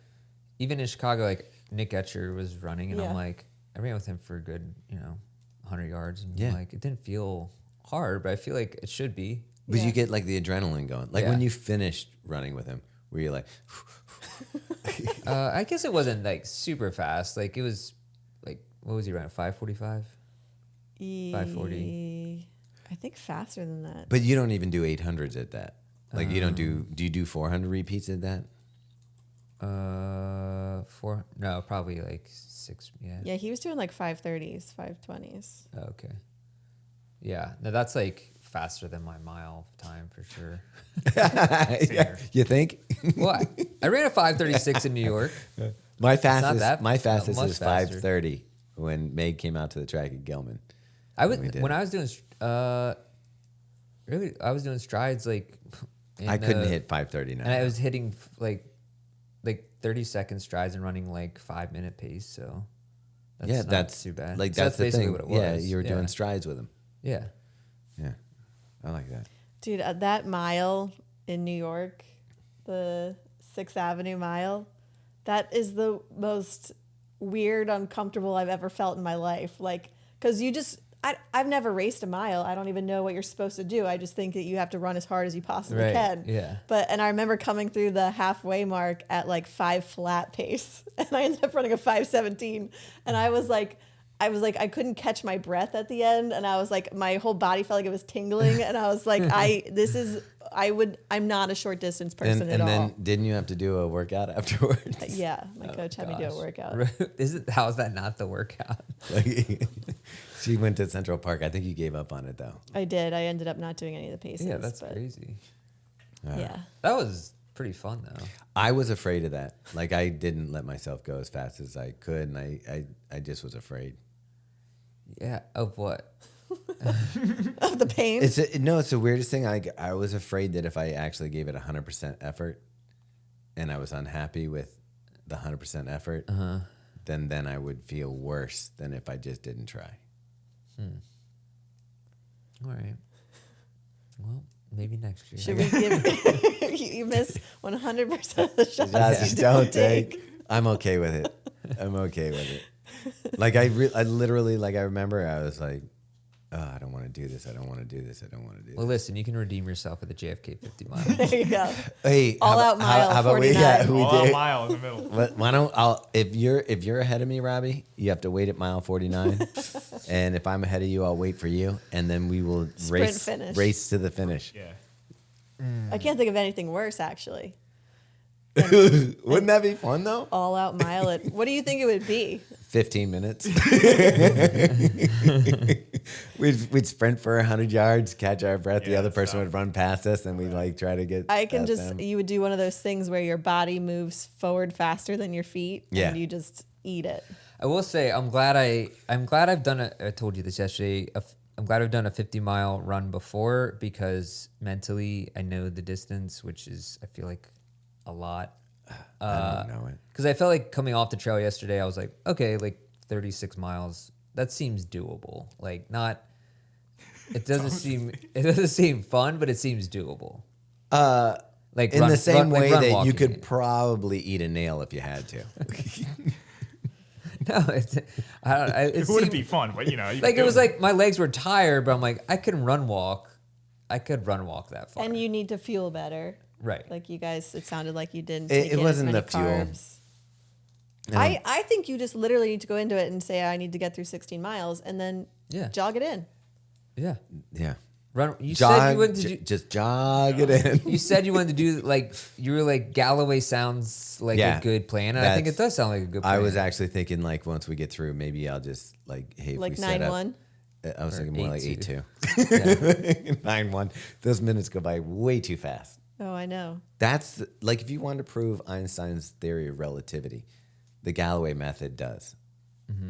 even in Chicago, like Nick Etcher was running, and Yeah. I'm like, I ran with him for a good 100 yards, and Yeah. like it didn't feel hard, but I feel like it should be. But Yeah. you get like the adrenaline going. Like when you finished running with him, were you like, I guess it wasn't like super fast. Like it was like, what was he running? 5:45. 5:40. I think faster than that. but you don't even do 800s at that. Like you don't do you do 400 repeats at that? 4. No, probably like 6. Yeah. Yeah, he was doing like 5:30s, 5:20s. Oh, okay. Yeah. No, that's like faster than my mile time for sure. Yeah. You think? Well, I ran a 5:36 in New York. My not fastest that- my not fastest much is faster. 5:30 when Meg came out to the track at Gilman. I we would did when it. I was doing really I was doing strides like I couldn't hit 5:30 now. and I was hitting like 30-second strides and running like 5-minute pace. So that's yeah, not that's too bad. Like So that's the basically thing. what it was. Yeah, you were doing strides with him. Yeah. Yeah, I like that. Dude, that mile in New York, the 6th Avenue mile, that is the most weird, uncomfortable I've ever felt in my life. Like, because I've never raced a mile. I don't even know what you're supposed to do. I just think that you have to run as hard as you possibly Right, can. yeah. And I remember coming through the halfway mark at like 5 flat pace, and I ended up running a 5:17, and I was like, I couldn't catch my breath at the end, and I was like, my whole body felt like it was tingling, and I was like, I'm not a short distance person And at all. then didn't you have to do a workout afterwards? Yeah, my coach had me do a workout. How is that not the workout? Like, she went to Central Park. I think you gave up on it though. I did. I ended up not doing any of the paces. Yeah, that's but crazy. Yeah. That was pretty fun though. I was afraid of that. Like I didn't let myself go as fast as I could, and I just was afraid. Yeah. Of what? Of the pain. It's the weirdest thing. I was afraid that if I actually gave it 100% effort, and I was unhappy with the 100% effort, then I would feel worse than if I just didn't try. All right. Well, maybe next year. Should we give you miss 100% of the shots Just you don't take. I'm okay with it. I'm okay with it. Like I literally, like I remember I was like, oh, I don't want to do this. I don't want to do this. I don't want to do Well, this. listen, you can redeem yourself with the JFK 50 mile. There you go. Hey, All out mile, how about we? 49. Yeah, we All did. mile in the middle. Why don't if you're ahead of me, Robbie, you have to wait at mile 49, and if I'm ahead of you, I'll wait for you, and then we will Sprint finish. race to the finish. Yeah. I can't think of anything worse, actually. Wouldn't that be fun though? All out mile it. What do you think it would be? 15 minutes. we'd sprint for 100 yards, catch our breath. The Yeah, other that's person tough. would run past us, and we'd like try to get. I can past just, them. you would do one of those things where your body moves forward faster than your feet, Yeah. and you just eat it. I will say I'm glad I've done it. I told you this yesterday. I'm glad I've done a 50-mile run before because mentally I know the distance, which is I feel like a lot. I don't know it. Because I felt like coming off the trail yesterday, I was like, okay, like 36 miles. That seems doable. Like not. It doesn't seem fun, but it seems doable. Like In the same way run that you walking could it. probably eat a nail if you had to. No, I don't. It wouldn't be fun, but you know. You Like could it was do like my legs were tired, but I'm like I could run walk that far. And you need to fuel better. right. Like you guys, it sounded like you didn't. It take in as wasn't many the fuel. carbs. I think you just literally need to go into it and say, I need to get through 16 miles. And then Yeah. Jog it in. Yeah. Yeah. Run. You said you wanted to do. Just jog it in. You said you wanted to do like you were like Galloway sounds like a good plan, and I think it does sound like a good plan. I was actually thinking like once we get through, maybe I'll just like hey, Like if we set 9-1. I was thinking more like 8-2. 8-2. 9-1. Those minutes go by way too fast. Oh, I know. That's like if you want to prove Einstein's theory of relativity, the Galloway method does.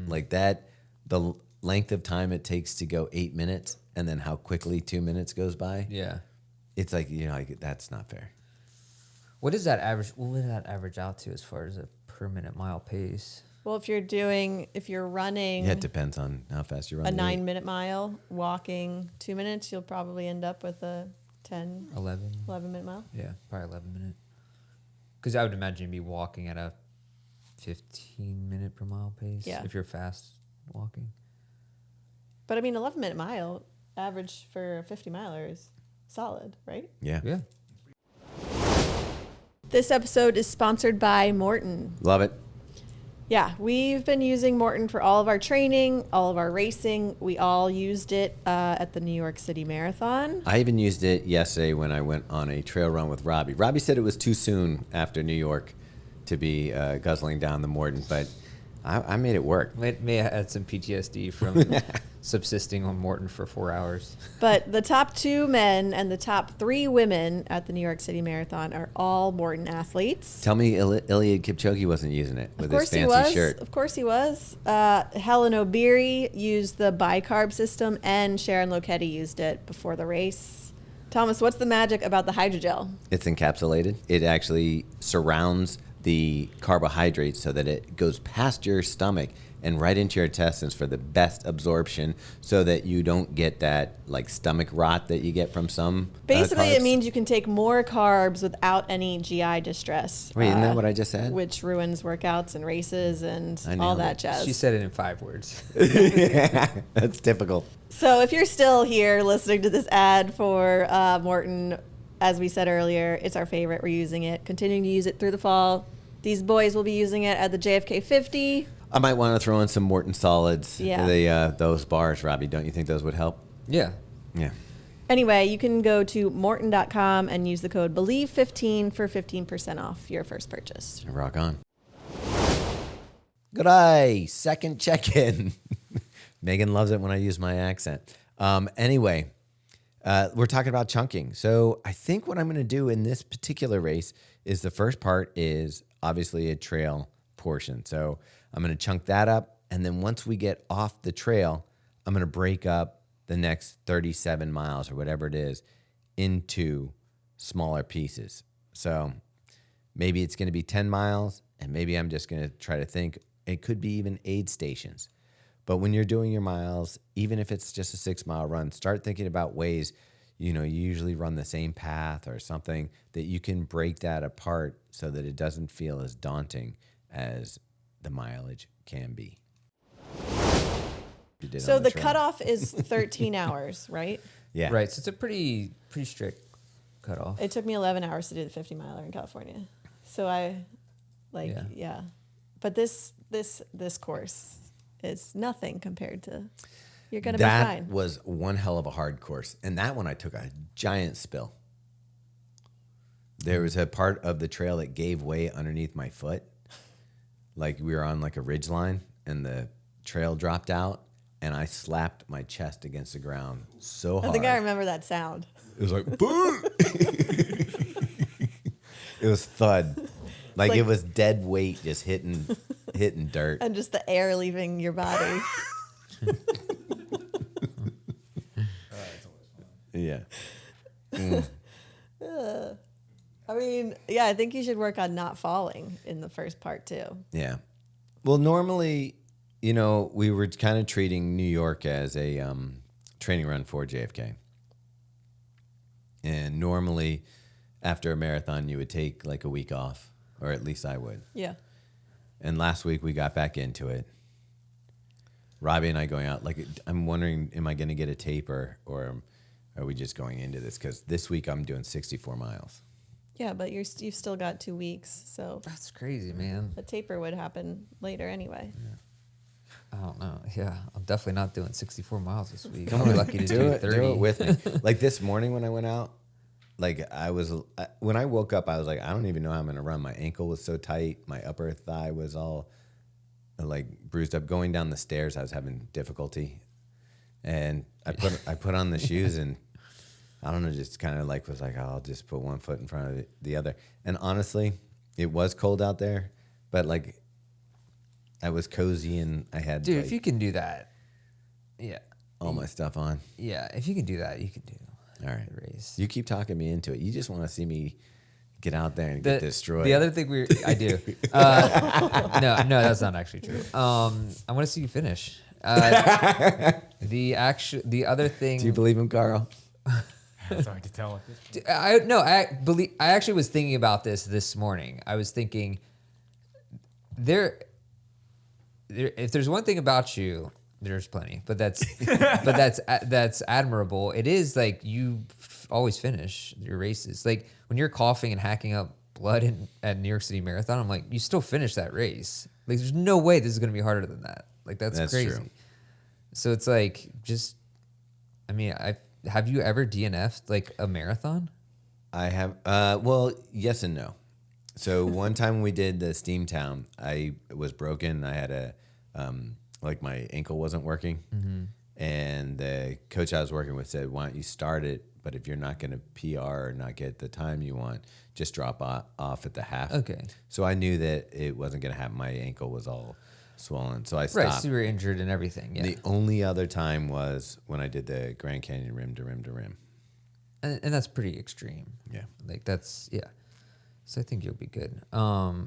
Like that, the length of time it takes to go 8 minutes and then how quickly 2 minutes goes by. Yeah. It's like, like, that's not fair. What is that average? What would that average out to as far as a per minute mile pace? Well, if you're running Yeah, it depends on how fast you run. a 9-minute mile, walking 2 minutes, you'll probably end up with a 11-minute mile. Yeah, probably 11 minute. Because I would imagine you'd be walking at a 15-minute per mile pace if you're fast walking. But I mean, 11-minute mile average for a 50-miler is solid, right? Yeah. Yeah. This episode is sponsored by MAURTEN. Love it. Yeah, we've been using MAURTEN for all of our training, all of our racing. We all used it at the New York City Marathon. I even used it yesterday when I went on a trail run with Robbie. Robbie said it was too soon after New York to be guzzling down the MAURTEN, but I made it work. May have had some PTSD from subsisting on MAURTEN for 4 hours. But the top 2 men and the top 3 women at the New York City Marathon are all MAURTEN athletes. Tell me Eliud Kipchoge wasn't using it with his fancy shirt. Of course he was. Helen O'Beary used the bicarb system, and Sharon Lokedi used it before the race. Thomas, what's the magic about the hydrogel? It's encapsulated. It actually surrounds the carbohydrates so that it goes past your stomach and right into your intestines for the best absorption so that you don't get that like stomach rot that you get from some Basically, carbs. it means you can take more carbs without any GI distress. Wait, isn't that what I just said? Which ruins workouts and races and I all nailed that it. jazz. She said it in 5 words. Yeah, that's typical. So if you're still here listening to this ad for MAURTEN, as we said earlier, it's our favorite. We're using it, continuing to use it through the fall. These boys will be using it at the JFK 50. I might want to throw in some MAURTEN solids. Yeah. Those bars, Robbie. Don't you think those would help? Yeah. Yeah. Anyway, you can go to maurten.com and use the code BELIEVE15 for 15% off your first purchase. Rock on. Good eye. Second check-in. Megan loves it when I use my accent. Anyway, we're talking about chunking. So I think what I'm going to do in this particular race is the first part is obviously a trail portion. So I'm going to chunk that up. And then once we get off the trail, I'm going to break up the next 37 miles or whatever it is into smaller pieces. So maybe it's going to be 10 miles, and maybe I'm just going to try to think it could be even aid stations. But when you're doing your miles, even if it's just a 6-mile run, start thinking about ways, you usually run the same path or something that you can break that apart so that it doesn't feel as daunting as the mileage can be. So the cutoff is 13 hours, right? Yeah. Right. So it's a pretty strict cutoff. It took me 11 hours to do the 50-miler in California. So yeah. But this course is nothing compared to, you're going to be fine. That was one hell of a hard course. And that one I took a giant spill. There was a part of the trail that gave way underneath my foot. Like we were on like a ridge line and the trail dropped out and I slapped my chest against the ground so hard. I think I remember that sound. It was like, boom. It was thud. Like it was dead weight just hitting dirt. And just the air leaving your body. Yeah. I mean, yeah, I think you should work on not falling in the first part too. Yeah. Well, normally, we were kind of treating New York as a training run for JFK. And normally, after a marathon, you would take like a week off, or at least I would. Yeah. And last week, we got back into it. Robbie and I going out, like, I'm wondering, am I going to get a taper, or are we just going into this? Because this week, I'm doing 64 miles. Yeah, but you've still got 2 weeks, so That's crazy, man. the taper would happen later anyway. I don't know. Yeah, I'm definitely not doing 64 miles this week. I'm lucky to do 30. Do it with me. Like this morning when I went out, like when I woke up, I was like, I don't even know how I'm gonna run. My ankle was so tight. My upper thigh was all like bruised up. Going down the stairs, I was having difficulty, and I put on the shoes, and I don't know, just kind of like was like, oh, I'll just put one foot in front of the other. And honestly, it was cold out there, but like I was cozy and I had Dude, if you can do that, yeah, all my stuff on. yeah, if you can do that, you can do All right, the race. you keep talking me into it. You just want to see me get out there and get destroyed. The other thing I do. No, that's not actually true. I want to see you finish. The other thing. Do you believe him, Carl? It's hard to tell. I actually was thinking about this morning. I was thinking if there's one thing about you, there's plenty, but that's admirable. It is like you always finish your races. Like when you're coughing and hacking up blood at New York City Marathon, I'm like, you still finish that race. Like there's no way this is going to be harder than that. Like that's crazy. True. So it's like have you ever DNF'd like a marathon? I have. Well, yes and no. So one time we did the Steamtown, I was broken. I had like my ankle wasn't working. Mm-hmm. And the coach I was working with said, why don't you start it? But if you're not going to PR or not get the time you want, just drop off at the half. Okay. So I knew that it wasn't going to happen. My ankle was all swollen. So I stopped. Right, so you were injured and everything. Yeah. The only other time was when I did the Grand Canyon rim to rim to rim. And that's pretty extreme. Yeah. Like that's, yeah. So I think you'll be good. Oh,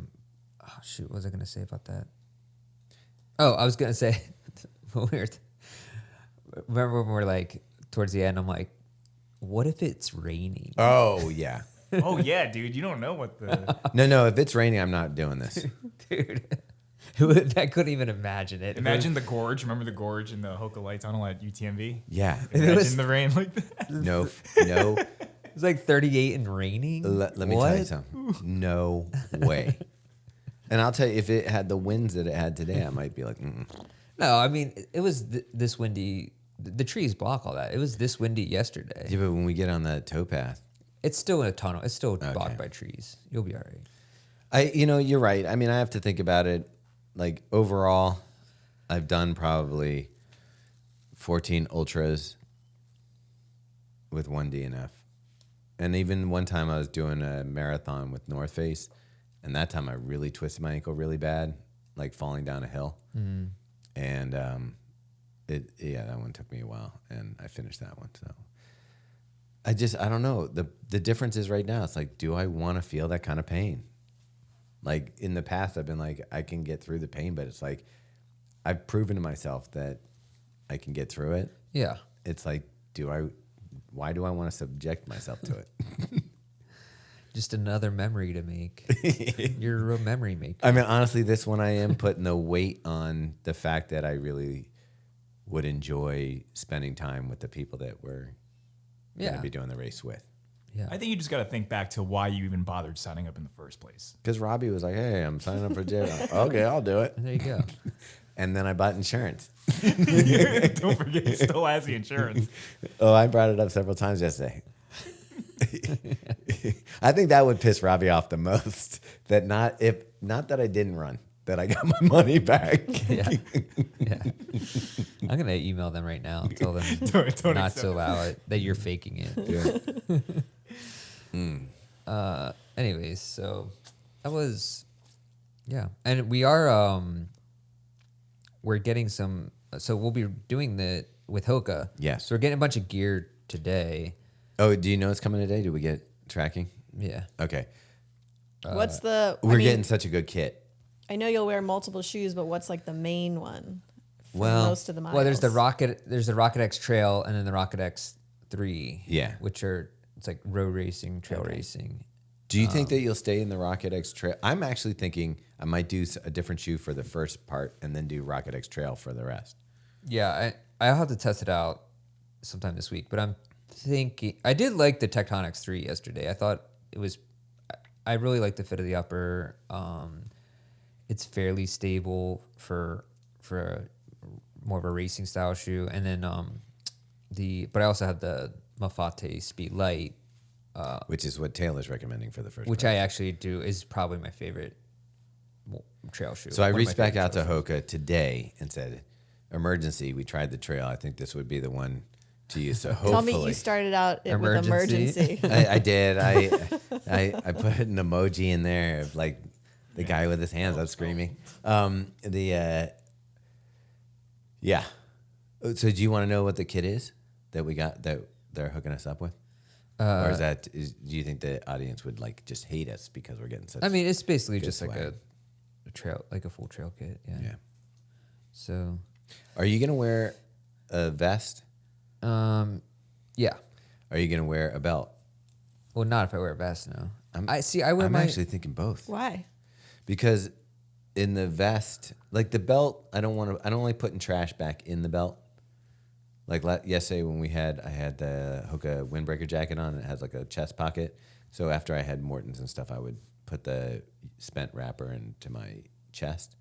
shoot. What was I going to say about that? Oh, I was going to say, weird. Remember when we're like, towards the end, I'm like, what if it's raining? Oh, yeah. Oh, yeah, dude. You don't know what the... No. If it's raining, I'm not doing this. Dude. I couldn't even imagine it. Imagine the gorge. Remember the gorge in the Hoka Light Tunnel at UTMB? Yeah. Imagine the rain like that. No. It was like 38 and raining. Let me tell you something. No way. And I'll tell you, if it had the winds that it had today, I might be like, mm-mm. No, I mean, it was this windy. The trees block all that. It was this windy yesterday. Yeah, but when we get on that towpath. It's still in a tunnel. It's still blocked by trees. You'll be all right. You're right. I mean, I have to think about it. Like, overall, I've done probably 14 ultras with one DNF. And even one time I was doing a marathon with North Face, and that time I really twisted my ankle really bad, like falling down a hill. Mm. And that one took me a while, and I finished that one. So I don't know. The difference is right now, it's like, do I want to feel that kind of pain? Like in the past, I've been like, I can get through the pain, but it's like, I've proven to myself that I can get through it. Yeah. It's like, why do I want to subject myself to it? Just another memory to make. You're a real memory maker. I mean, honestly, this one I am putting the weight on the fact that I really would enjoy spending time with the people that we're going to be doing the race with. Yeah. I think you just got to think back to why you even bothered signing up in the first place. Because Robbie was like, hey, I'm signing up for JFK. Okay, I'll do it. There you go. And then I bought insurance. Don't forget, he still has the insurance. Oh, I brought it up several times yesterday. I think that would piss Robbie off the most. Not that I didn't run, that I got my money back. Yeah. I'm gonna email them right now and tell them don't not to allow it, that you're faking it. Yeah. Anyways, so that was, and we are we're getting some. So we'll be doing the with Hoka. Yes. So we're getting a bunch of gear today. Oh, do you know it's coming today? Do we get tracking? Yeah. Okay. What's the? We're getting such a good kit. I know you'll wear multiple shoes, but what's like the main one? For most of the miles. Well, there's the Rocket X Trail, and then the Rocket X3. Yeah. Which are, it's like road racing, trail racing. Do you think that you'll stay in the Rocket X Trail? I'm actually thinking I might do a different shoe for the first part and then do Rocket X Trail for the rest. Yeah, I'll have to test it out sometime this week, but I'm thinking, I did like the Tectonics 3 yesterday. I thought I really like the fit of the upper. It's fairly stable for a more of a racing style shoe. And then but I also have the Mafate Speed Light, which is what Taylor's recommending for the first. which pair. I actually do is probably my favorite trail shoe. So I One of my reached back favorite out to trail shoes. Hoka today and said, "Emergency, we tried the trail. I think this would be the one to use." So Tell hopefully, me you started out with Emergency. emergency. I did. I put an emoji in there of like the guy with his hands up screaming. Yeah. So do you want to know what the kit is that we got that they're hooking us up with? Or do you think the audience would like just hate us because we're getting such? I mean, it's basically good just like swag. a trail, like a full trail kit. Yeah. Yeah. So, Are you gonna wear a vest? yeah. Are you gonna wear a belt? Well, not if I wear a vest. No. I'm I wear my. actually thinking both. Why? Because in the vest, like the belt, I don't like putting trash back in the belt. Like yesterday when I had the Hoka windbreaker jacket on, and it has like a chest pocket. So after I had Mortens and stuff, I would put the spent wrapper into my chest.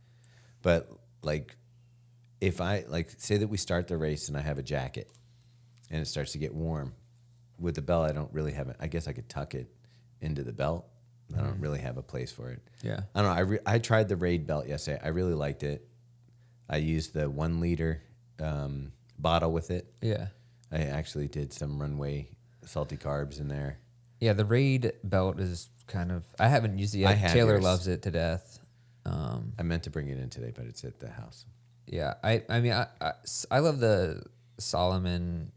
But like, if I say that we start the race and I have a jacket and it starts to get warm, with the belt, I don't really have it. I guess I could tuck it into the belt. I don't really have a place for it. Yeah. I don't know. I tried the R.A.D belt yesterday. I really liked it. I used the 1 liter bottle with it. Yeah. I actually did some runway salty carbs in there. Yeah. The R.A.D belt is kind of. I haven't used it yet. I have Taylor yours. loves it to death. I meant to bring it in today, but it's at the house. Yeah. I mean, I love the Solomon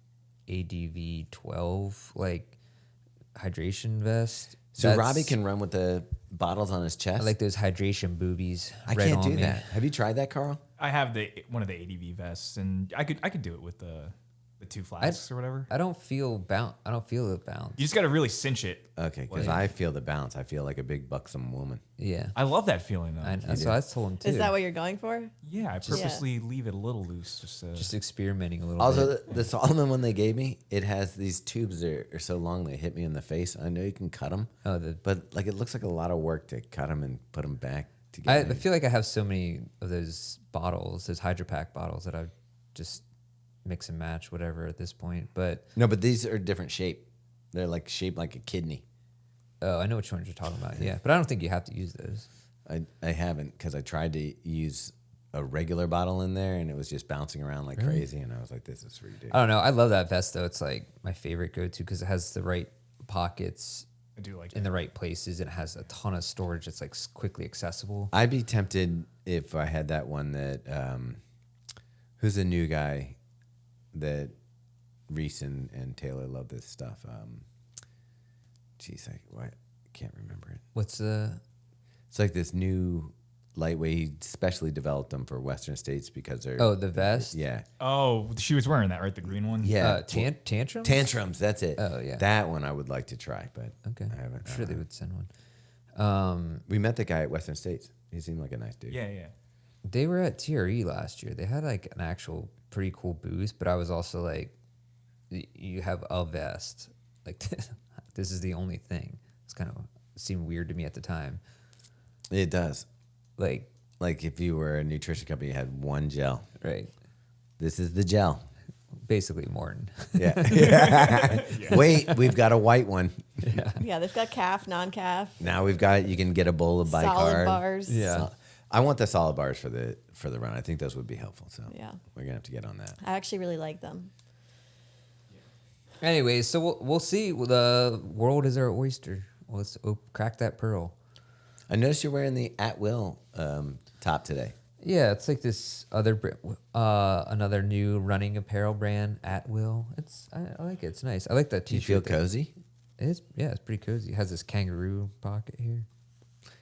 ADV 12 like hydration vest. So That's- Robbie can run with the bottles on his chest. I like those hydration boobies. I right can't on do me. that. Have you tried that, Carl? I have one of the ADV vests, and I could do it with the 2 flasks or whatever. I don't feel bound. I don't feel the bounce. You just got to really cinch it. Okay, because Like- I feel the bounce. I feel like a big buxom woman. Yeah. I love that feeling though. That's what I told him too. Is that what you're going for? Yeah, I purposely leave it a little loose. Just experimenting a little Also, bit. the Solomon one they gave me, it has these tubes that are so long they hit me in the face. I know you can cut them, Oh, but like it looks like a lot of work to cut them and put them back I together. feel like I have so many of those bottles, those Hydro Pack bottles that I just mix and match whatever at this point. But No, but these are different shape. They're like shaped like a kidney. oh, I know which ones you're talking about. Yeah, but I don't think you have to use those. I haven't because I tried to use a regular bottle in there and it was just bouncing around like crazy. And I was like, this is ridiculous. I don't know. I love that vest though. It's like my favorite go-to because it has the right pockets I do like in that. the right places and it has a ton of storage that's like quickly accessible. I'd be tempted if I had that one that, who's the new guy that Reese and Taylor love this stuff. Geez, I can't remember it. What's the? It's like this new lightweight. He specially developed them for Western states because they're. Oh, the vest. Yeah. Oh, she was wearing that, right? The green one. Yeah. Tantrum. Tantrums. That's it. Oh, yeah. That one I would like to try, but Okay. I haven't. I'm sure they would send one. We met the guy at Western States. He seemed like a nice dude. Yeah, yeah. They were at TRE last year. They had like an actual pretty cool booth, but I was also like, you have a vest. Like, this is the only thing. It's kind of seemed weird to me at the time. It does. Like, Like if you were a nutrition company, you had one gel. right. This is the gel. Basically, Morton. Yeah. Wait, we've got a white one. Yeah, they've got calf, non-calf, Now we've got. You can get a bowl of bicarb. solid bars. Yeah. I want the solid bars for the run. I think those would be helpful. So Yeah. we're gonna have to get on that. I actually really like them. Anyways, so we'll see. The world is our oyster. Let's crack that pearl. I noticed you're wearing the At Will top today. Yeah, it's like this other another new running apparel brand, At Will. I like it. It's nice. I like that Do you T-shirt. feel cozy? It's pretty cozy. It has this kangaroo pocket here.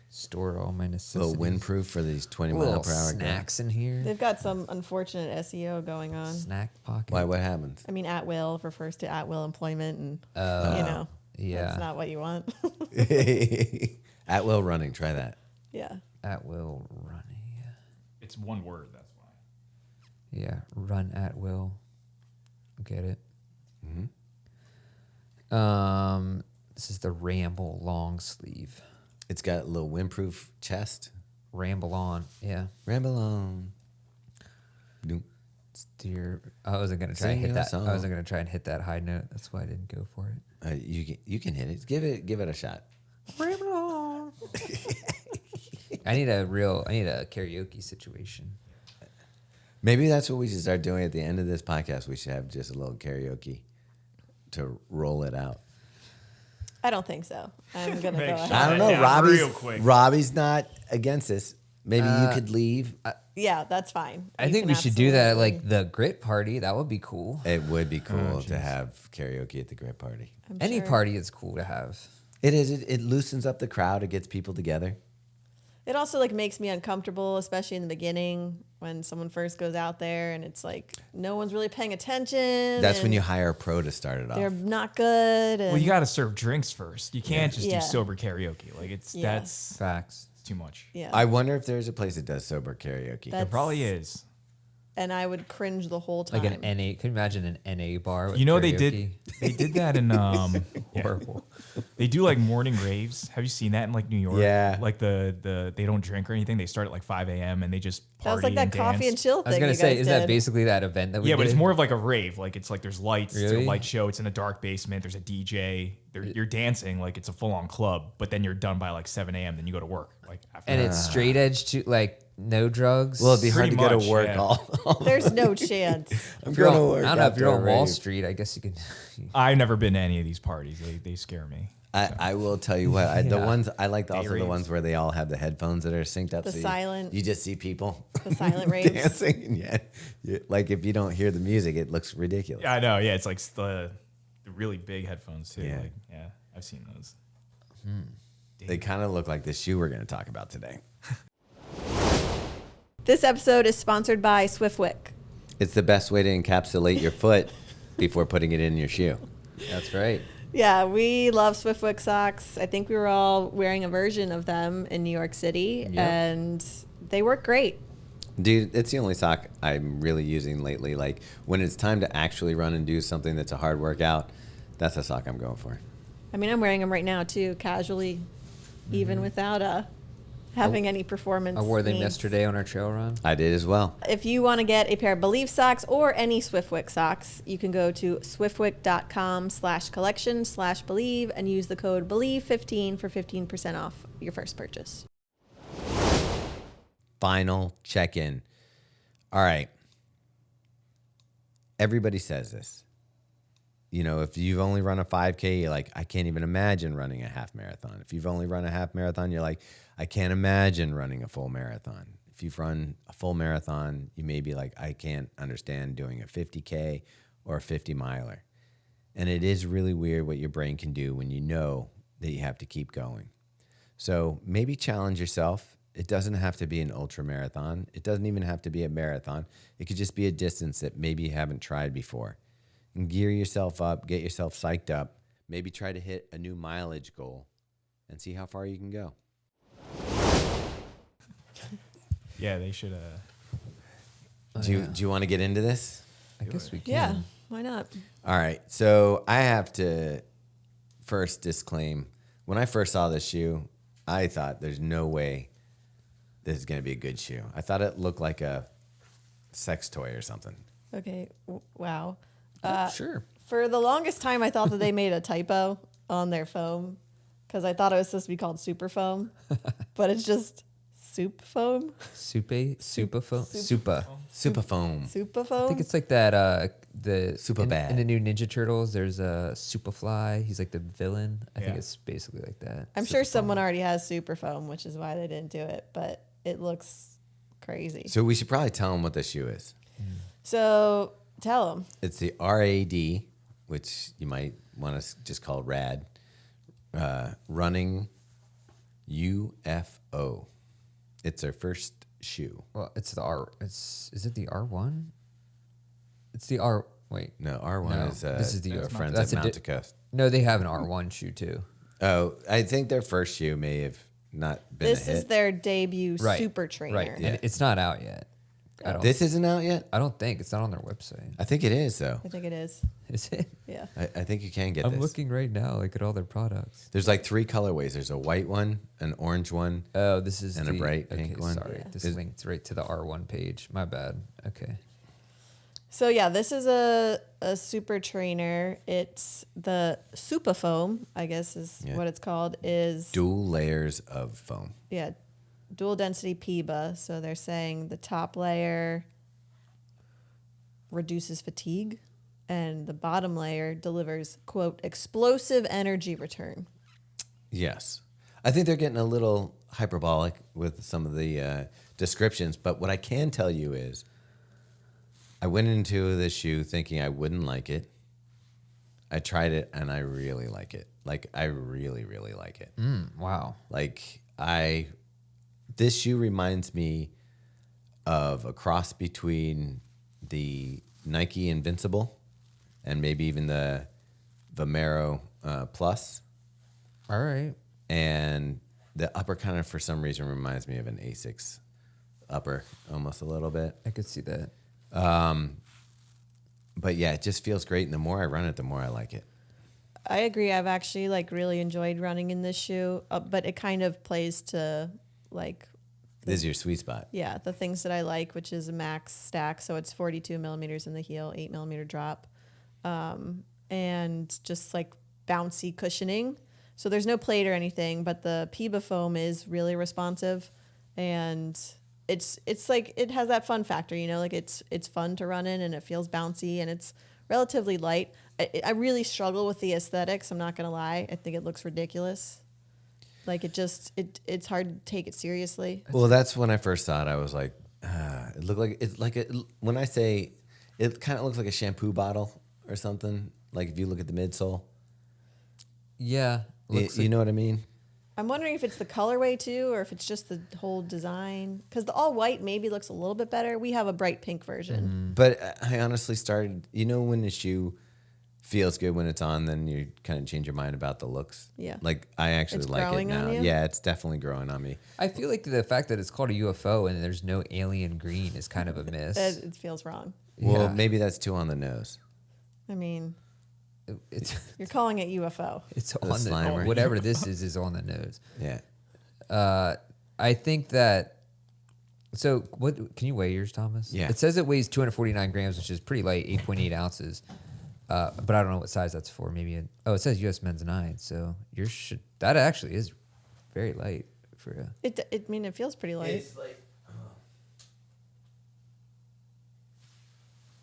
Store all my A necessities. little windproof for these 20 mile Little per hour snacks in here. They've got some unfortunate SEO going on. Snack pocket. Why? What happens? I mean, at will refers to at will employment, and Yeah. that's not what you want. At Will running. Try that. Yeah. At will running. It's one word. That's why. Yeah, run at will. Get it? Mm-hmm. This is the Ramble long sleeve. It's got a little windproof chest. Ramble on. Yeah. Ramble on. Doom. Steer. I wasn't gonna try and Sing hit your that. song. I wasn't gonna try and hit that high note. That's why I didn't go for it. You can hit it. Give it a shot. I need a karaoke situation. Maybe that's what we should start doing at the end of this podcast. We should have just a little karaoke to roll it out. I don't think so. I'm gonna go Make ahead. sure. I don't know. Yeah, real quick. Robbie's not against this. Maybe you could leave. Yeah, that's fine. I You think can we should do that at absolutely- like the grit party. That would be cool. It would be cool to have karaoke at the grit party. I'm Any sure. party is cool to have. It is. It loosens up the crowd. It gets people together. It also like makes me uncomfortable, especially in the beginning when someone first goes out there and it's like no one's really paying attention. That's when and you hire a pro to start it they're off. not good. And Well, you got to serve drinks first. You can't just Yeah. do sober karaoke. Like Yeah. that's Facts. too much. yeah, I wonder if there's a place that does sober karaoke. That- It probably is. and I would cringe the whole time. Like an NA. Can you imagine an NA bar? With You know karaoke? they did that in yeah. Horrible. They do like morning raves. Have you seen that in like New York? Yeah. Like the they don't drink or anything. They start at like 5 a.m. and they just party That was like that and coffee dance. and chill thing. I was gonna you say, guys is that did. basically that event that we Yeah, but it's did? more of like a rave. Like it's like there's lights, it's Really? a light show. It's in a dark basement. There's a DJ. You're dancing like it's a full on club. But then you're done by like 7 a.m. Then you go to work. Like after And that. it's straight edge to like no drugs. Well, it'd be hard to Pretty go much, to work yeah. all. There's no chance. I'm If you're going to on- work. I don't know if after you're a on Wall rave. Street. I guess you can. I've never been to any of these parties. They scare me. I will tell you what. The Yeah. ones I like, Day also the raves. ones where they all have the headphones that are synced up. The so silent- You just see people The silent raves. dancing, and like if you don't hear the music, it looks ridiculous. Yeah, I know. Yeah, it's like the really big headphones too. Yeah. Like, yeah, I've seen those. They kind of look like the shoe we're going to talk about today. This episode is sponsored by SWIFTWICK. It's the best way to encapsulate your foot before putting it in your shoe. That's right. Yeah, we love SWIFTWICK socks. I think we were all wearing a version of them in New York City, Yep. and they work great. Dude, it's the only sock I'm really using lately. Like when it's time to actually run and do something that's a hard workout, that's a sock I'm going for. I mean, I'm wearing them right now too, casually, even without having any performance. I wore them needs. yesterday on our trail run. I did as well. If you want to get a pair of Believe socks or any SWIFTWICK socks, you can go to swiftwick.com/collection/believe and use the code BELIEVE15 for 15% off your first purchase. Final check-in. All right. Everybody says this. You know, if you've only run a 5K, you're like, I can't even imagine running a half marathon. If you've only run a half marathon, you're like, I can't imagine running a full marathon. If you've run a full marathon, you may be like, I can't understand doing a 50K or a 50 miler. And it is really weird what your brain can do when you know that you have to keep going. So maybe challenge yourself. It doesn't have to be an ultra marathon. It doesn't even have to be a marathon. It could just be a distance that maybe you haven't tried before. And gear yourself up, get yourself psyched up. Maybe try to hit a new mileage goal and see how far you can go. Yeah, they should. Do you want to get into this? I guess we can. Yeah, why not? All right. So I have to first disclaim, when I first saw this shoe, I thought there's no way this is going to be a good shoe. I thought it looked like a sex toy or something. Okay, wow. Sure. For the longest time, I thought that they made a typo on their foam because I thought it was supposed to be called super foam, but it's just soup foam. Supa foam. Supa. Super foam. Super foam. I think it's like that. The Super bad. in the new Ninja Turtles. There's a Superfly. He's like the villain. I think Yeah. it's basically like that. I'm sure someone already has super foam, which is why they didn't do it, but it looks crazy. So we should probably tell them what this shoe is. So tell them. It's the R.A.D, which you might want to just call RAD, running UFO. It's their first shoe. Well, it's the R. Is it the R1? It's the R. Wait. No, R1 No, is this is the our UFO. friends That's at a Mount di- Coast. No, they have an R1 shoe too. Oh, I think their first shoe may have not been This a hit. is their debut Right. super trainer. Right. And it's not out yet. This isn't out yet? I don't think it's not on their website. I think it is, though. I think it is. Is it? Yeah. I think you can get I'm this. looking right now, like at all their products. There's like 3 colorways. There's a white one, an orange one. Oh, this is And a the bright pink one. Sorry, Yeah. this Is- linked right to the R1 page. My bad. Okay. So yeah, this is a super trainer. It's the Super Foam, I guess is what it's called. Is Dual layers of foam. yeah, dual density PEBA. So they're saying the top layer reduces fatigue, and the bottom layer delivers, quote, explosive energy return. Yes. I think they're getting a little hyperbolic with some of the descriptions, but what I can tell you is I went into this shoe thinking I wouldn't like it. I tried it and I really like it. Like, I really, really like it. Wow. Like, this shoe reminds me of a cross between the Nike Invincible and maybe even the Vomero Plus. All right. And the upper kind of, for some reason, reminds me of an Asics upper almost a little bit. I could see that. But yeah, it just feels great. And the more I run it, the more I like it. I agree. I've actually like really enjoyed running in this shoe, but it kind of plays to like This is your sweet spot. yeah, the things that I like, which is a max stack. So it's 42 millimeters in the heel, 8 millimeter drop, and just like bouncy cushioning. So there's no plate or anything, but the PEBA foam is really responsive, and it's like it has that fun factor, you know, like it's fun to run in and it feels bouncy and it's relatively light. I really struggle with the aesthetics. I'm not gonna lie. I think it looks ridiculous. Like it's hard to take it seriously. Well, that's when I first saw it. I was like, it looked like it's like when I say it kind of looks like a shampoo bottle or something. Like if you look at the midsole, Yeah. you know what I mean? I'm wondering if it's the colorway too, or if it's just the whole design. Because the all white maybe looks a little bit better. We have a bright pink version. But I honestly started, you know, when the shoe feels good when it's on, then you kind of change your mind about the looks. Yeah. Like I actually It's like it growing now. on you? Yeah, it's definitely growing on me. I feel like the fact that it's called a UFO and there's no alien green is kind of a miss. It feels wrong. Well, Yeah. maybe that's too on the nose. I mean, It's you're calling it UFO. it's The on the Slimer. whatever this is on the nose. Yeah. I think that. So what? Can you weigh yours, Thomas? Yeah. It says it weighs 249 grams, which is pretty light, 8.8 ounces. But I don't know what size that's for. Maybe it says U.S. men's 9. So yours should that actually is very light for a. I mean, it feels pretty light. It's like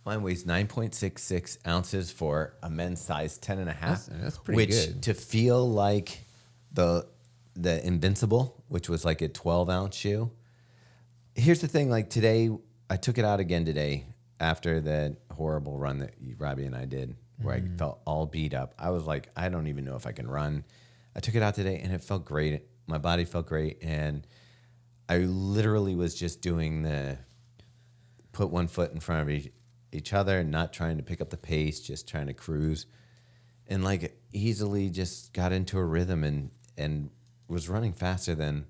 mine weighs 9.66 ounces for a men's size 10 and a half. That's pretty which good. To feel like the Invincible, which was like a 12-ounce shoe. Here's the thing, like today, I took it out again today after that horrible run that Robbie and I did where I felt all beat up. I was like, I don't even know if I can run. I took it out today and it felt great. My body felt great. And I literally was just doing the put one foot in front of each other and not trying to pick up the pace, just trying to cruise. And like easily just got into a rhythm and was running faster than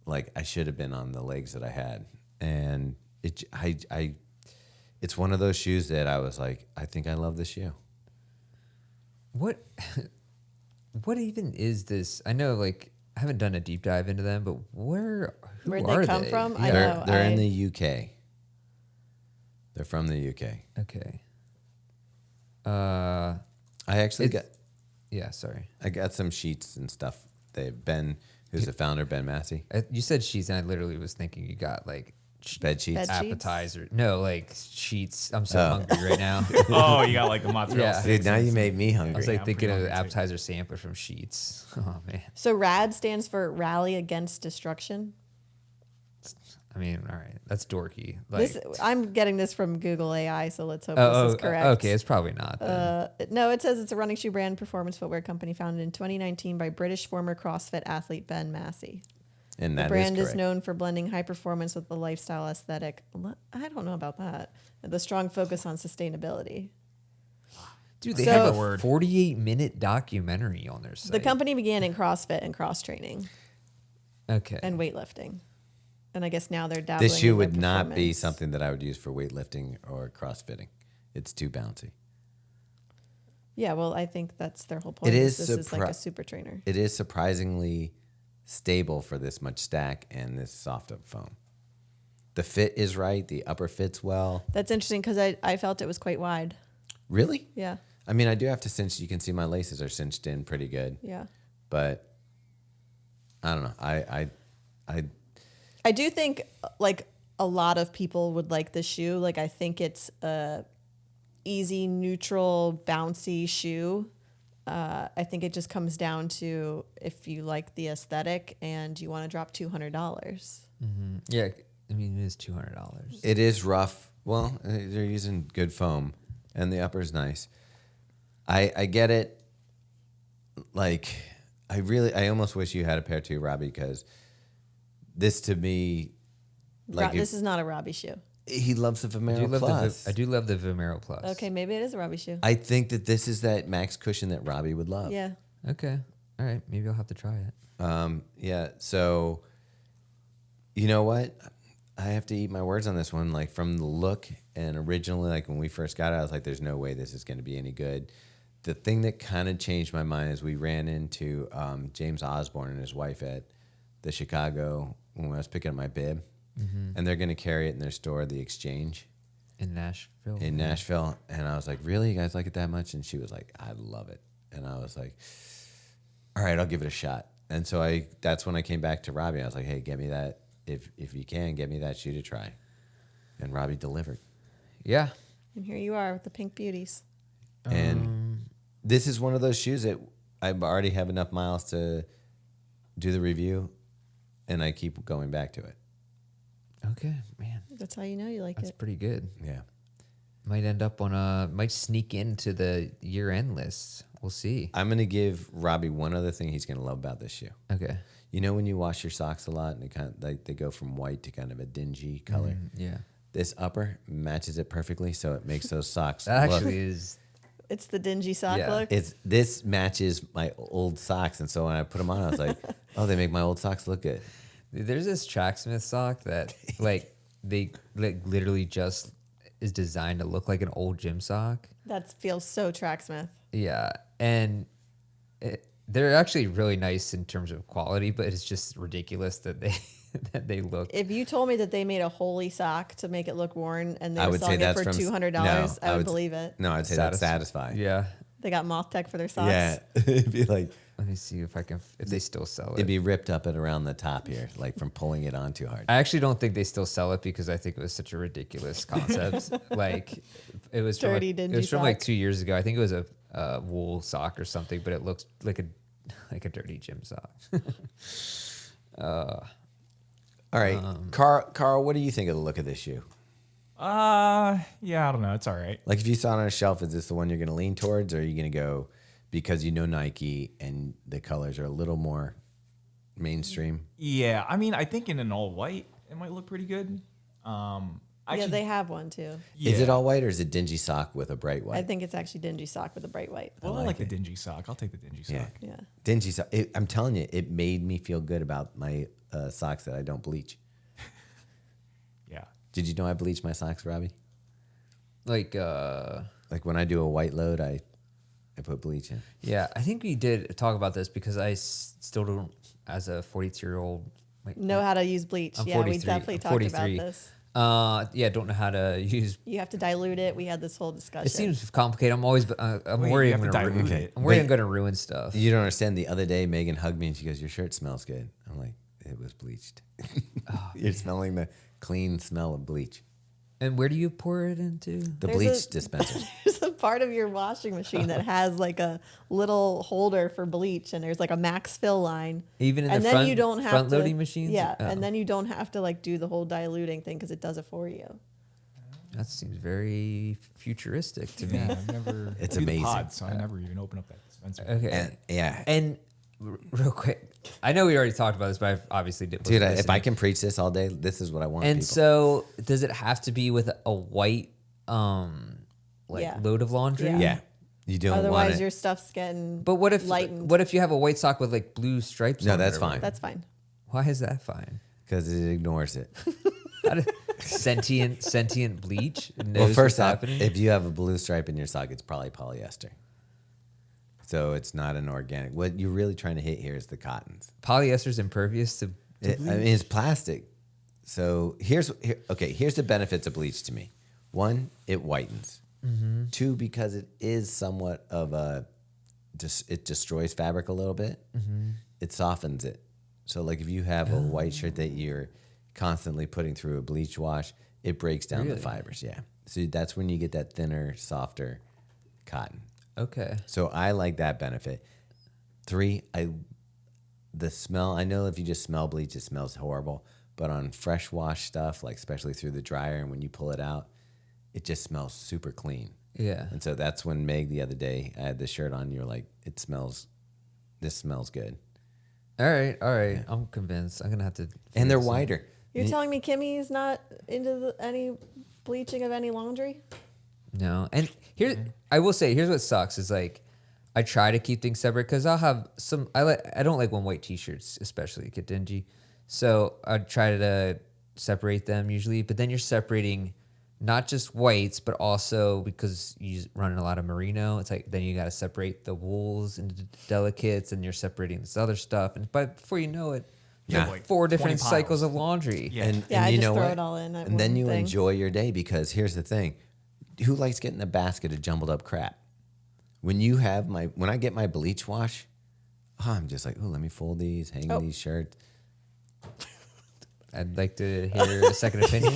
like I should have been on the legs that I had. And it's one of those shoes that I was like, I think I love this shoe. What even is this? I know, like, I haven't done a deep dive into them, but who Where'd are they come from? I They're, know. they're in the UK. They're from the UK. Okay. I actually Yeah, sorry. I got some sheets and stuff. Ben, who's the founder, Ben Massey. You said sheets, and I literally was thinking you got, like, Bed sheets. Bed sheets? appetizer. No, like, sheets. I'm so hungry right now. Oh, you got like the mozzarella Yeah. sticks. Dude, now you made me I hungry. was like I'm thinking of pretty the hungry, too. appetizer sampler from Sheets. Oh man. So RAD stands for Rally Against Destruction. I mean, all right, that's dorky. Like, I'm getting this from Google AI, so let's hope this is correct. okay, it's probably not. Then. No, it says it's a running shoe brand performance footwear company founded in 2019 by British former CrossFit athlete Ben Massey. And The that brand is correct. known for blending high performance with the lifestyle aesthetic. I don't know about that. The strong focus on sustainability. Dude, they So- have a Word. 48-minute documentary on their site. The company began in CrossFit and cross training Okay. and weightlifting. And I guess now they're dabbling This shoe in their would not be performance. something that I would use for weightlifting or crossfitting. It's too bouncy. Yeah, well, I think that's their whole point. It is This is like a surpri- super trainer. It is surprisingly stable for this much stack and this soft up foam. The fit is right. The upper fits well. That's interesting because I felt it was quite wide. Really? Yeah. I mean, I do have to cinch. You can see my laces are cinched in pretty good. Yeah. But I don't know. I do think like a lot of people would like this shoe. Like I think it's a easy, neutral, bouncy shoe. I think it just comes down to if you like the aesthetic and you want to drop $200. Yeah, I mean, it is $200. It is rough. Well, they're using good foam, and the upper is nice. I get it. Like, I almost wish you had a pair too, Robbie, because this to me, like, This is not a Robbie shoe. he loves the Vomero Plus. I do love the Vomero Plus. Okay, maybe it is a Robbie shoe. I think that this is that max cushion that Robbie would love. Yeah. Okay. All right. Maybe I'll have to try it. Yeah. So, you know what? I have to eat my words on this one. Like from the look, and originally, like when we first got it, I was like, "There's no way this is going to be any good." The thing that kind of changed my mind is we ran into James Osborne and his wife at the Chicago when I was picking up my bib, and they're going to carry it in their store, The Exchange, In Nashville. in Nashville. And I was like, "Really, you guys like it that much?" And she was like, "I love it." And I was like, "All right, I'll give it a shot." And so that's when I came back to Robbie. I was like, "Hey, get me that. If you can, get me that shoe to try." And Robbie delivered. Yeah. And here you are with the pink beauties. And this is one of those shoes that I already have enough miles to do the review, and I keep going back to it. Okay, man. That's how you know you like That's it. pretty good. Yeah. Might end up might sneak into the year-end list. We'll see. I'm going to give Robbie one other thing he's going to love about this shoe. Okay. You know when you wash your socks a lot and they kind of like they go from white to kind of a dingy color? Yeah. This upper matches it perfectly, so it makes those socks That look. actually is. It's the dingy sock Yeah. look. This matches my old socks, and so when I put them on, I was like, "Oh, they make my old socks look good." There's this Tracksmith sock that like they like literally just is designed to look like an old gym sock. That feels so Tracksmith. Yeah, and they're actually really nice in terms of quality, but it's just ridiculous that they look. If you told me that they made a holy sock to make it look worn and they I were would say selling it that's for from $200, no, I would believe it. No, I'd say that's satisfying. Yeah. They got Moth Tech for their socks. Yeah, it'd be like Let me see if they still sell it. it'd be ripped up at around the top here, like from pulling it on too hard. I actually don't think they still sell it because I think it was such a ridiculous concept. Like it was from Dirty, it dingy was from like sock. 2 years ago. I think it was a wool sock or something, but it looks like a dirty gym sock. All right, Carl, what do you think of the look of this shoe? Yeah, I don't know. It's all right. Like, if you saw it on a shelf, is this the one you're going to lean towards, or are you going to go because you know Nike and the colors are a little more mainstream? Yeah, I mean, I think in an all white, it might look pretty good. Yeah, they have one too. Is it yeah. all white, or is it dingy sock with a bright white? I think it's actually dingy sock with a bright white. Well, I like the dingy sock. I'll take the dingy sock. Yeah. Yeah. Dingy sock. I'm telling you, it made me feel good about my socks that I don't bleach. Yeah. Did you know I bleach my socks, Robbie? Like Like when I do a white load, I put bleach in. yeah, I think we did talk about this because I still don't, as a 42-year-old. Know how to use bleach. I'm Yeah, we 43. definitely I'm talked 43. about this. Yeah, don't know how to use. You have to dilute it. We had this whole discussion. It seems complicated. I'm always. I'm Wait, worried. you I'm have to gonna dilute ruin it. I'm worried. I'm But- gonna ruin stuff. You don't understand. The other day, Megan hugged me and she goes, "Your shirt smells good." I'm like, "It was bleached." You're smelling the clean smell of bleach. And where do you pour it into? The There's bleach a- dispenser. There's a part of your washing machine that has like a little holder for bleach, and there's like a max fill line. Even in and the then you don't have front to, loading machines? Yeah, Oh. and then you don't have to like do the whole diluting thing because it does it for you. That seems very futuristic to me. Yeah, I've never. It's I do the amazing. pod, so I never even open up that dispenser. Okay. And, yeah. And real quick, I know we already talked about this, but I obviously did. Dude, wasn't if I listening. can preach this all day, this is what I want. And people. so, does it have to be with a white, Yeah. load of laundry? Yeah. yeah, you don't want Otherwise, it. your stuff's getting. But what if lightened? you have a white sock with like blue stripes? No, on it that's or fine. whatever? That's fine. Why is that fine? Because it ignores it. Sentient bleach. Well, knows first what's off, happening? if you have a blue stripe in your sock, it's probably polyester. So it's not an organic. What you're really trying to hit here is the cottons. Polyester's impervious to I mean, it's plastic. So here's the benefits of bleach to me. One, it whitens. Two, because it is somewhat of it destroys fabric a little bit. It softens it. So like if you have a white shirt that you're constantly putting through a bleach wash, it breaks down the fibers. Yeah. So that's when you get that thinner, softer cotton. Okay. So I like that benefit. 3, the smell. I know if you just smell bleach, it smells horrible. But on fresh wash stuff, like especially through the dryer, and when you pull it out, it just smells super clean. Yeah. And so that's when Meg the other day, I had this shirt on. You're like, this smells good. All right. Yeah. I'm convinced. I'm gonna have to. And they're wider. You're telling me Kimmy is not into any bleaching of any laundry? No. And I will say, here's what sucks is like, I try to keep things separate because I'll have some. I don't like when white T-shirts especially get dingy, so I try to separate them usually. But then you're separating not just whites, but also because you run a lot of merino, it's like then you got to separate the wools into delicates, and you're separating this other stuff, and before you know it, you have like 4 20 different piles. cycles of laundry. Yeah. And I you just know throw what? it all in. And then you enjoy your day because here's the thing: who likes getting a basket of jumbled up crap? When I get my bleach wash, I'm just like, oh, let me fold these, hang these shirts. I'd like to hear a second opinion.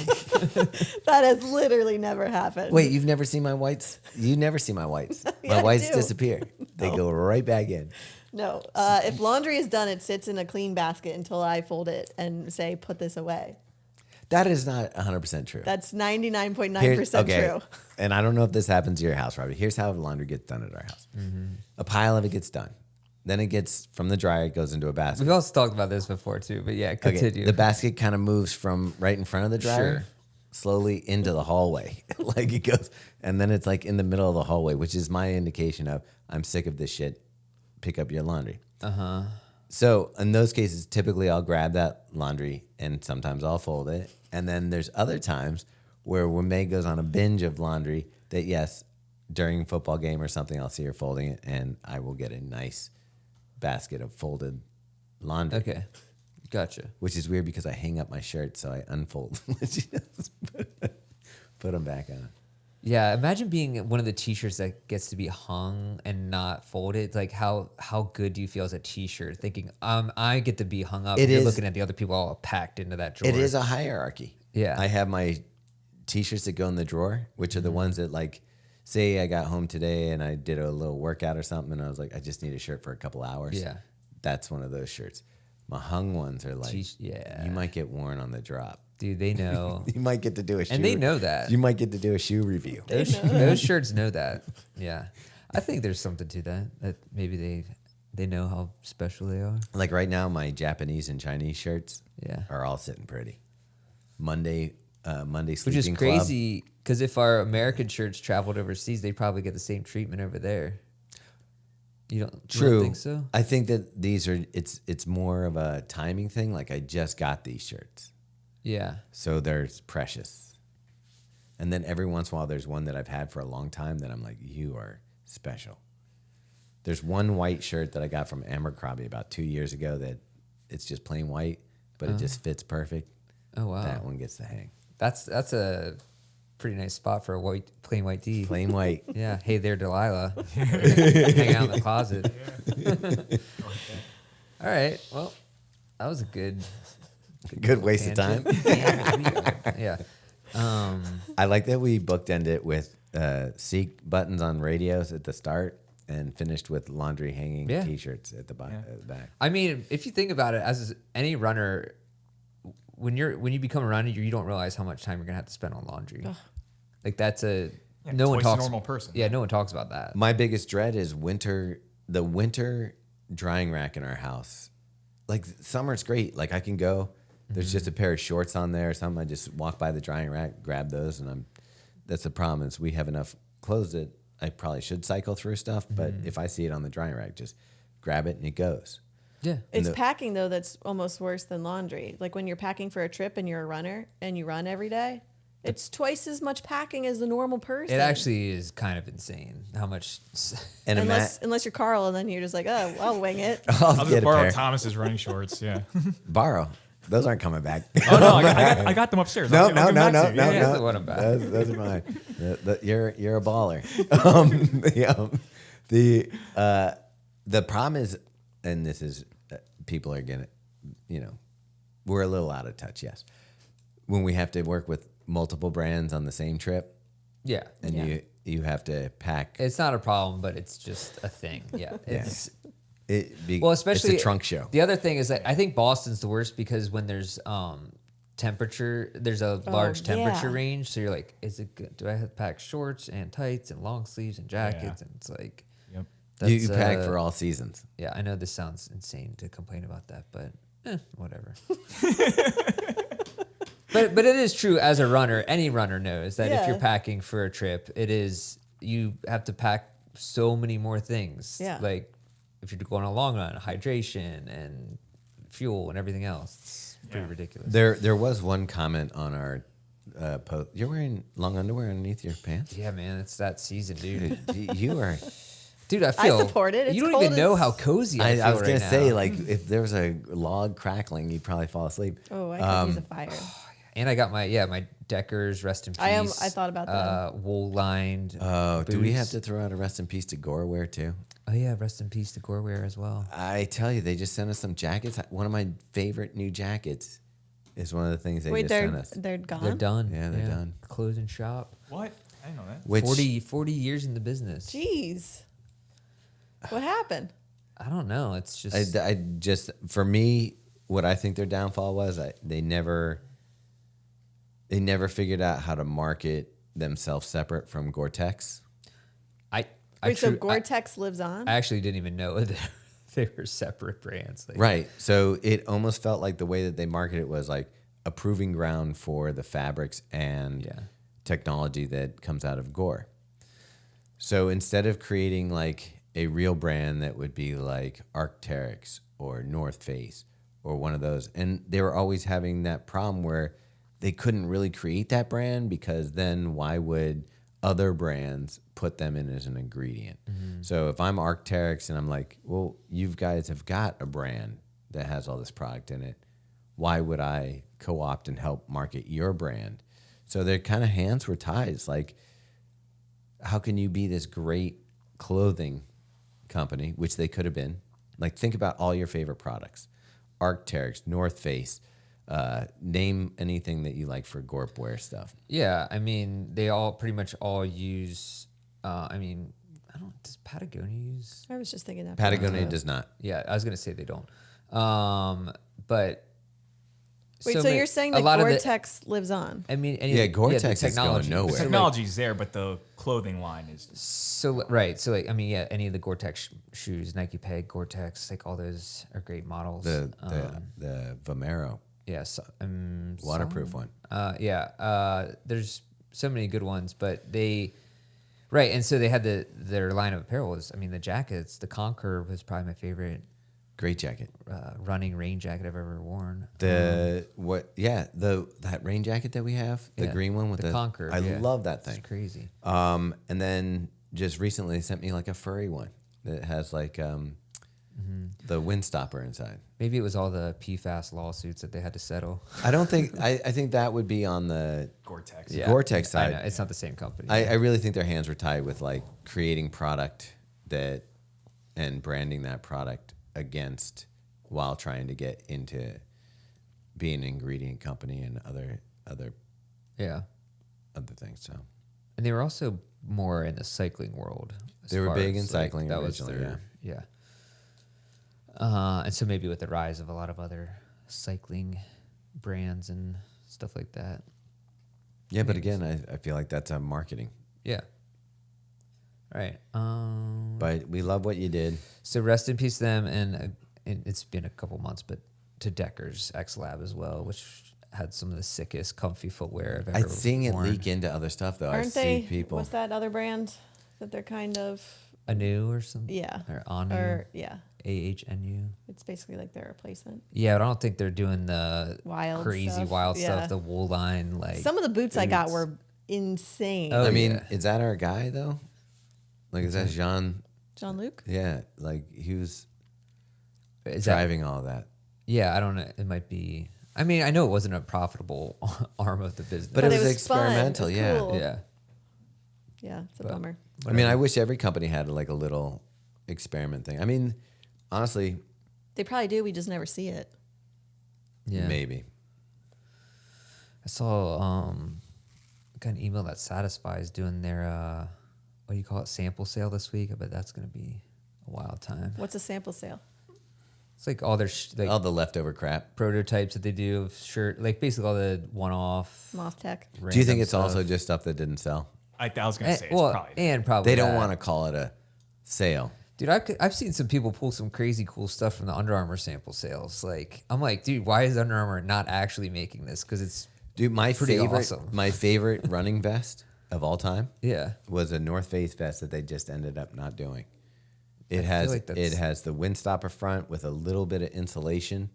That has literally never happened. Wait, you've never seen my whites? You never see my whites. Yeah, My I whites do. disappear. They go right back in. No. If laundry is done, it sits in a clean basket until I fold it and say, put this away. That is not 100% true. That's 99.9% true. And I don't know if this happens to your house, Robbie. Here's how laundry gets done at our house. A pile of it gets done. Then it gets from the dryer, it goes into a basket. We've also talked about this before too, but yeah, continue. The basket kind of moves from right in front of the dryer slowly into the hallway. Like it goes, and then it's like in the middle of the hallway, which is my indication of I'm sick of this shit. Pick up your laundry. So in those cases, typically I'll grab that laundry and sometimes I'll fold it. And then there's other times where when Meg goes on a binge of laundry that yes, during a football game or something, I'll see her folding it and I will get a nice basket of folded laundry. Okay, gotcha. Which is weird because I hang up my shirt, so I unfold. Put them back on. Yeah, imagine being one of the T-shirts that gets to be hung and not folded. It's like how good do you feel as a T-shirt? Thinking, I get to be hung up. And you're looking at the other people all packed into that drawer. It is a hierarchy. Yeah. I have my T-shirts that go in the drawer, which are the ones that like, say I got home today and I did a little workout or something, and I was like, I just need a shirt for a couple hours. Yeah. That's one of those shirts. My hung ones are like, you might get worn on the drop. Dude, they know. You might get to do a shoe. And they know that. You might get to do a shoe review. Those shirts know that. Yeah. I think there's something to that maybe they know how special they are. Like right now, my Japanese and Chinese shirts Yeah. are all sitting pretty. Monday Which sleeping is club. crazy because if our American shirts traveled overseas, they'd probably get the same treatment over there. You don't think so? I think that these are it's more of a timing thing. Like I just got these shirts. Yeah. So they're precious. And then every once in a while, there's one that I've had for a long time that I'm like, you are special. There's one white shirt that I got from Abercrombie about 2 years ago that it's just plain white, but it just fits perfect. Oh, wow. That one gets to hang. That's a pretty nice spot for a plain white tee. Plain white. Yeah. Hey there, Delilah. Hang out in the closet. All right. Well, that was a good Waste of time. Yeah. I like that we bookend it with Seek buttons on radios at the start and finished with laundry hanging T-shirts at the back. I mean, if you think about it, as any runner, when you become a runner, you don't realize how much time you're gonna have to spend on laundry. Like that's no one twice a talks. normal person. Yeah, no one talks about that. My biggest dread is the winter drying rack in our house. Like summer's great. Like I can go. There's just a pair of shorts on there or something. I just walk by the drying rack, grab those, and that's the problem is we have enough clothes that I probably should cycle through stuff. But if I see it on the drying rack, just grab it and it goes. Yeah. It's packing, though, that's almost worse than laundry. Like when you're packing for a trip and you're a runner and you run every day, it's twice as much packing as the normal person. It actually is kind of insane how much. And unless you're Carl, and then you're just like, oh, I'll wing it. I'll I'll get just a borrow pair. Thomas's running shorts. Yeah. Borrow. Those aren't coming back. Oh no, I got them upstairs. No, I'll give them back to you. Yeah, the one I'm back. Those are mine. You're a baller. The problem is, and this is, people are gonna, we're a little out of touch. Yes, when we have to work with multiple brands on the same trip, Yeah. and you have to pack. It's not a problem, but it's just a thing. Yeah. It's it's especially a trunk show. The other thing is that I think Boston's the worst because when there's temperature, there's a large temperature range. So you're like, is it good? Do I have to pack shorts and tights and long sleeves and jackets? And it's like, Yep. You pack for all seasons. Yeah, I know this sounds insane to complain about that, but whatever. But it is true as a runner. Any runner knows that if you're packing for a trip, you have to pack so many more things. Yeah. Like if you're going on a long run, hydration and fuel and everything else. It's pretty ridiculous. There was one comment on our post. You're wearing long underwear underneath your pants? Yeah, man, it's that season, dude. You are. Dude, I feel. support it. It's you don't cold even know as- how cozy I feel I was gonna right say, now. like, if there was a log crackling, you'd probably fall asleep. Oh, I could use a fire. And I got my Deckers, rest in peace. I thought about that. Wool lined. Oh, do we have boots. to throw out a rest in peace to Gorewear too? Oh yeah, rest in peace to Gorewear as well. I tell you, they just sent us some jackets. One of my favorite new jackets is one of the things they Wait, just sent us. they're gone. They're done. Yeah, they're done. Closing shop. What? I didn't know that. Which 40 years in the business. Jeez, what happened? I don't know. It's just I just, for me, what I think their downfall was, they never figured out how to market themselves separate from Gore-Tex. Wait, so Gore-Tex lives on? I actually didn't even know that they were separate brands. Like, Right. So it almost felt like the way that they marketed it was like a proving ground for the fabrics and technology that comes out of Gore. So instead of creating like a real brand that would be like Arc'teryx or North Face or one of those, and they were always having that problem where they couldn't really create that brand because then why would other brands put them in as an ingredient? So if I'm Arc'teryx and I'm like, well, you guys have got a brand that has all this product in it, why would I co-opt and help market your brand? So their kind of hands were tied. It's like, how can you be this great clothing company, which they could have been? Like, think about all your favorite products: Arc'teryx, North Face. Name anything that you like for Gorewear stuff. Yeah, I mean, they all pretty much all use. Does Patagonia use? I was just thinking that. Patagonia does not. Yeah, I was gonna say they don't. But Wait, so many- you're saying a that lot of Gore-Tex lives on? I mean, Yeah, Gore-Tex the is going technology. nowhere. The technology's there, but the clothing line is. So right, so like I mean, yeah, any of the Gore-Tex shoes, Nike Peg, Gore-Tex, like all those are great models. The Vomero yes, waterproof one. there's so many good ones, but right, and so they had their line of apparel was, I mean, the jackets. The Conquer was probably my favorite Great jacket. running rain jacket I've ever worn. That rain jacket that we have, the Yeah, green one with the Conquer. I yeah. love that It's thing. crazy. And then just recently they sent me like a furry one that has like the windstopper inside. Maybe it was all the PFAS lawsuits that they had to settle. I don't think I think that would be on the Gore-Tex. Yeah, Gore-Tex I side. know, it's not the same company. I really think their hands were tied with like creating product and branding that product against while trying to get into being an ingredient company and other yeah. things. So And they were also more in the cycling world. as They were far big in as, cycling that was originally, yeah. And so maybe with the rise of a lot of other cycling brands and stuff like that. yeah, but again, I feel like that's marketing. Yeah. Right. But we love what you did. So rest in peace to them, and it's been a couple months, but to Deckers X Lab as well, which had some of the sickest comfy footwear I've ever I'm seeing it worn. leak into other stuff though. I Aren't see they? people. What's that other brand that they're kind of? Anu or something. Yeah. Or Anu. Or yeah, AHNU. it's basically like their replacement. Yeah, but I don't think they're doing the Wild crazy stuff. wild Yeah. stuff. The wool line, like Some of the boots I got boots. were insane. Oh, I mean, yeah. is that our guy though? Like, is that Jean? Jean-Luc? Yeah, like he was Is that, driving all that. yeah, I don't know. It might be. I mean, I know it wasn't a profitable arm of the business. But it was fun. experimental, It was yeah. cool. yeah. Yeah, it's a But- bummer. I mean, I wish every company had like a little experiment thing. I mean, honestly, They probably do. We just never see it. Yeah. maybe. I saw got an email that Satisfies doing their what do you call it, sample sale this week. I bet that's gonna be a wild time. What's a sample sale? It's like all their like All the leftover crap. prototypes that they do of shirt, like basically all the one-off. Moth Tech. Do you think random it's also stuff. just stuff that didn't sell? I was gonna say it's well, probably. and probably They don't that. want to call it a sale. Dude, I've seen some people pull some crazy cool stuff from the Under Armour sample sales. Like, I'm like, dude, why is Under Armour not actually making this? Because it's Dude, my Pretty favorite, awesome. my favorite running vest of all time yeah, was a North Face vest that they just ended up not doing. It feel has like that's- it has the windstopper front with a little bit of insulation,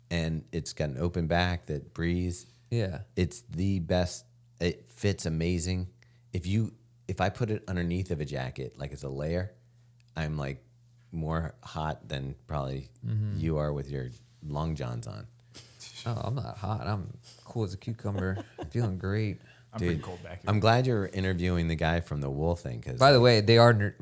and it's got an open back that breathes. yeah. It's the best. It fits amazing. If I put it underneath of a jacket, like as a layer, I'm like more hot than probably you are with your long johns on. Oh, I'm not hot. I'm cool as a cucumber. Feeling great. I'm pretty cold back here. I'm glad you're interviewing the guy from the wool thing because By the way, they are.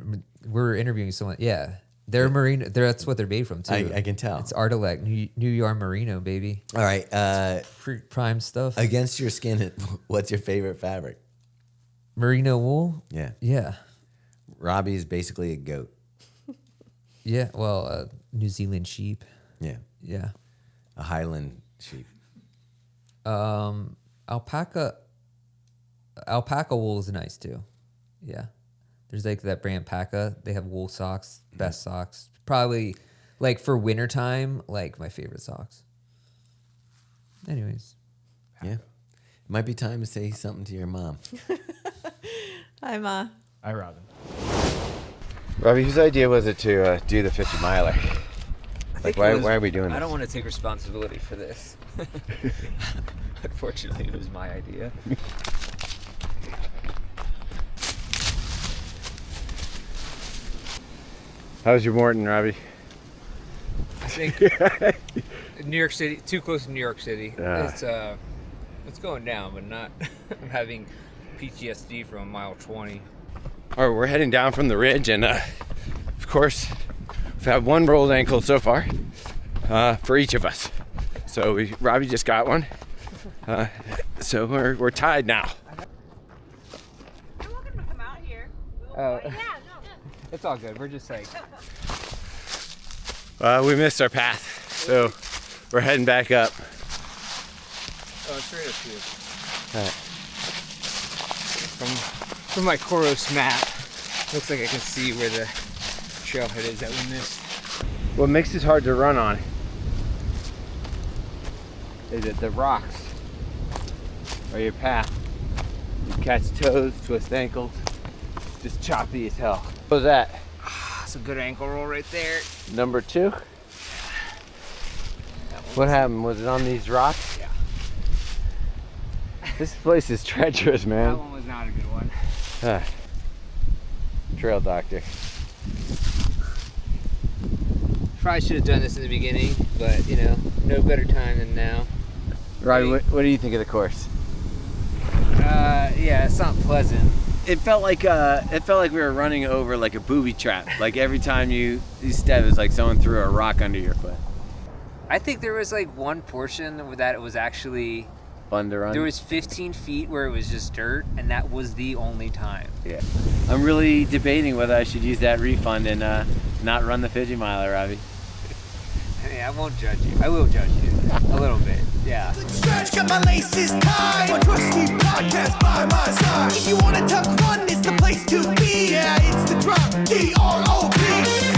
We're interviewing someone. Yeah, they're merino. That's what they're made from too. I can tell. It's Artilect, New Yarn Merino, baby. all right. Prime stuff. Against your skin, what's your favorite fabric? Merino wool. Yeah, Yeah, Robbie is basically a goat. yeah. Well, New Zealand sheep. Yeah, Yeah. a Highland sheep. Alpaca wool is nice too. Yeah. There's like that brand Paca. They have wool socks, best socks. Probably like for wintertime, like my favorite socks. Anyways. Yeah, it might be time to say something to your mom. I'm Hi, Robin. Robbie, whose idea was it to do the 50 miler? Like, why are we doing this? I don't want to take responsibility for this. Unfortunately, it was my idea. How's your MAURTEN, Robbie? I think New York City, too close to New York City. Yeah. It's going down, but not. I'm having PTSD from mile 20. All right, we're heading down from the ridge, and of course, we've had one rolled ankle so far for each of us. So Robbie just got one, so we're tied now. You're welcome to come out here. Oh. Yeah, no. It's all good. We're just like. We missed our path, so we're heading back up. Oh, it's right up here. All right. From my Koros map, looks like I can see where the trailhead is that we missed. What makes it hard to run on is that the rocks are your path. You catch toes, twist ankles, just choppy as hell. What was that? That's a good ankle roll right there. Number 2? What happened? Was it on these rocks? Yeah. This place is treacherous, man. That one was not a good one. Trail doctor. Probably should have done this in the beginning, but you know, no better time than now. Robbie, what do you think of the course? Yeah, it's not pleasant. It felt like we were running over like a booby trap. Like every time you step, it's like someone threw a rock under your foot. I think there was like one portion that it was actually, Fun to run. there was 15 feet where it was just dirt, and that was the only time. Yeah. I'm really debating whether I should use that refund and not run the 50 miler, Robbie. I mean, I won't judge you. I will judge you a little bit. Yeah. Stretch, got my laces tied. My trusty podcast by my side. If you wanna tuck run, it's the place to be. Yeah, it's the drop, D-R-O-P.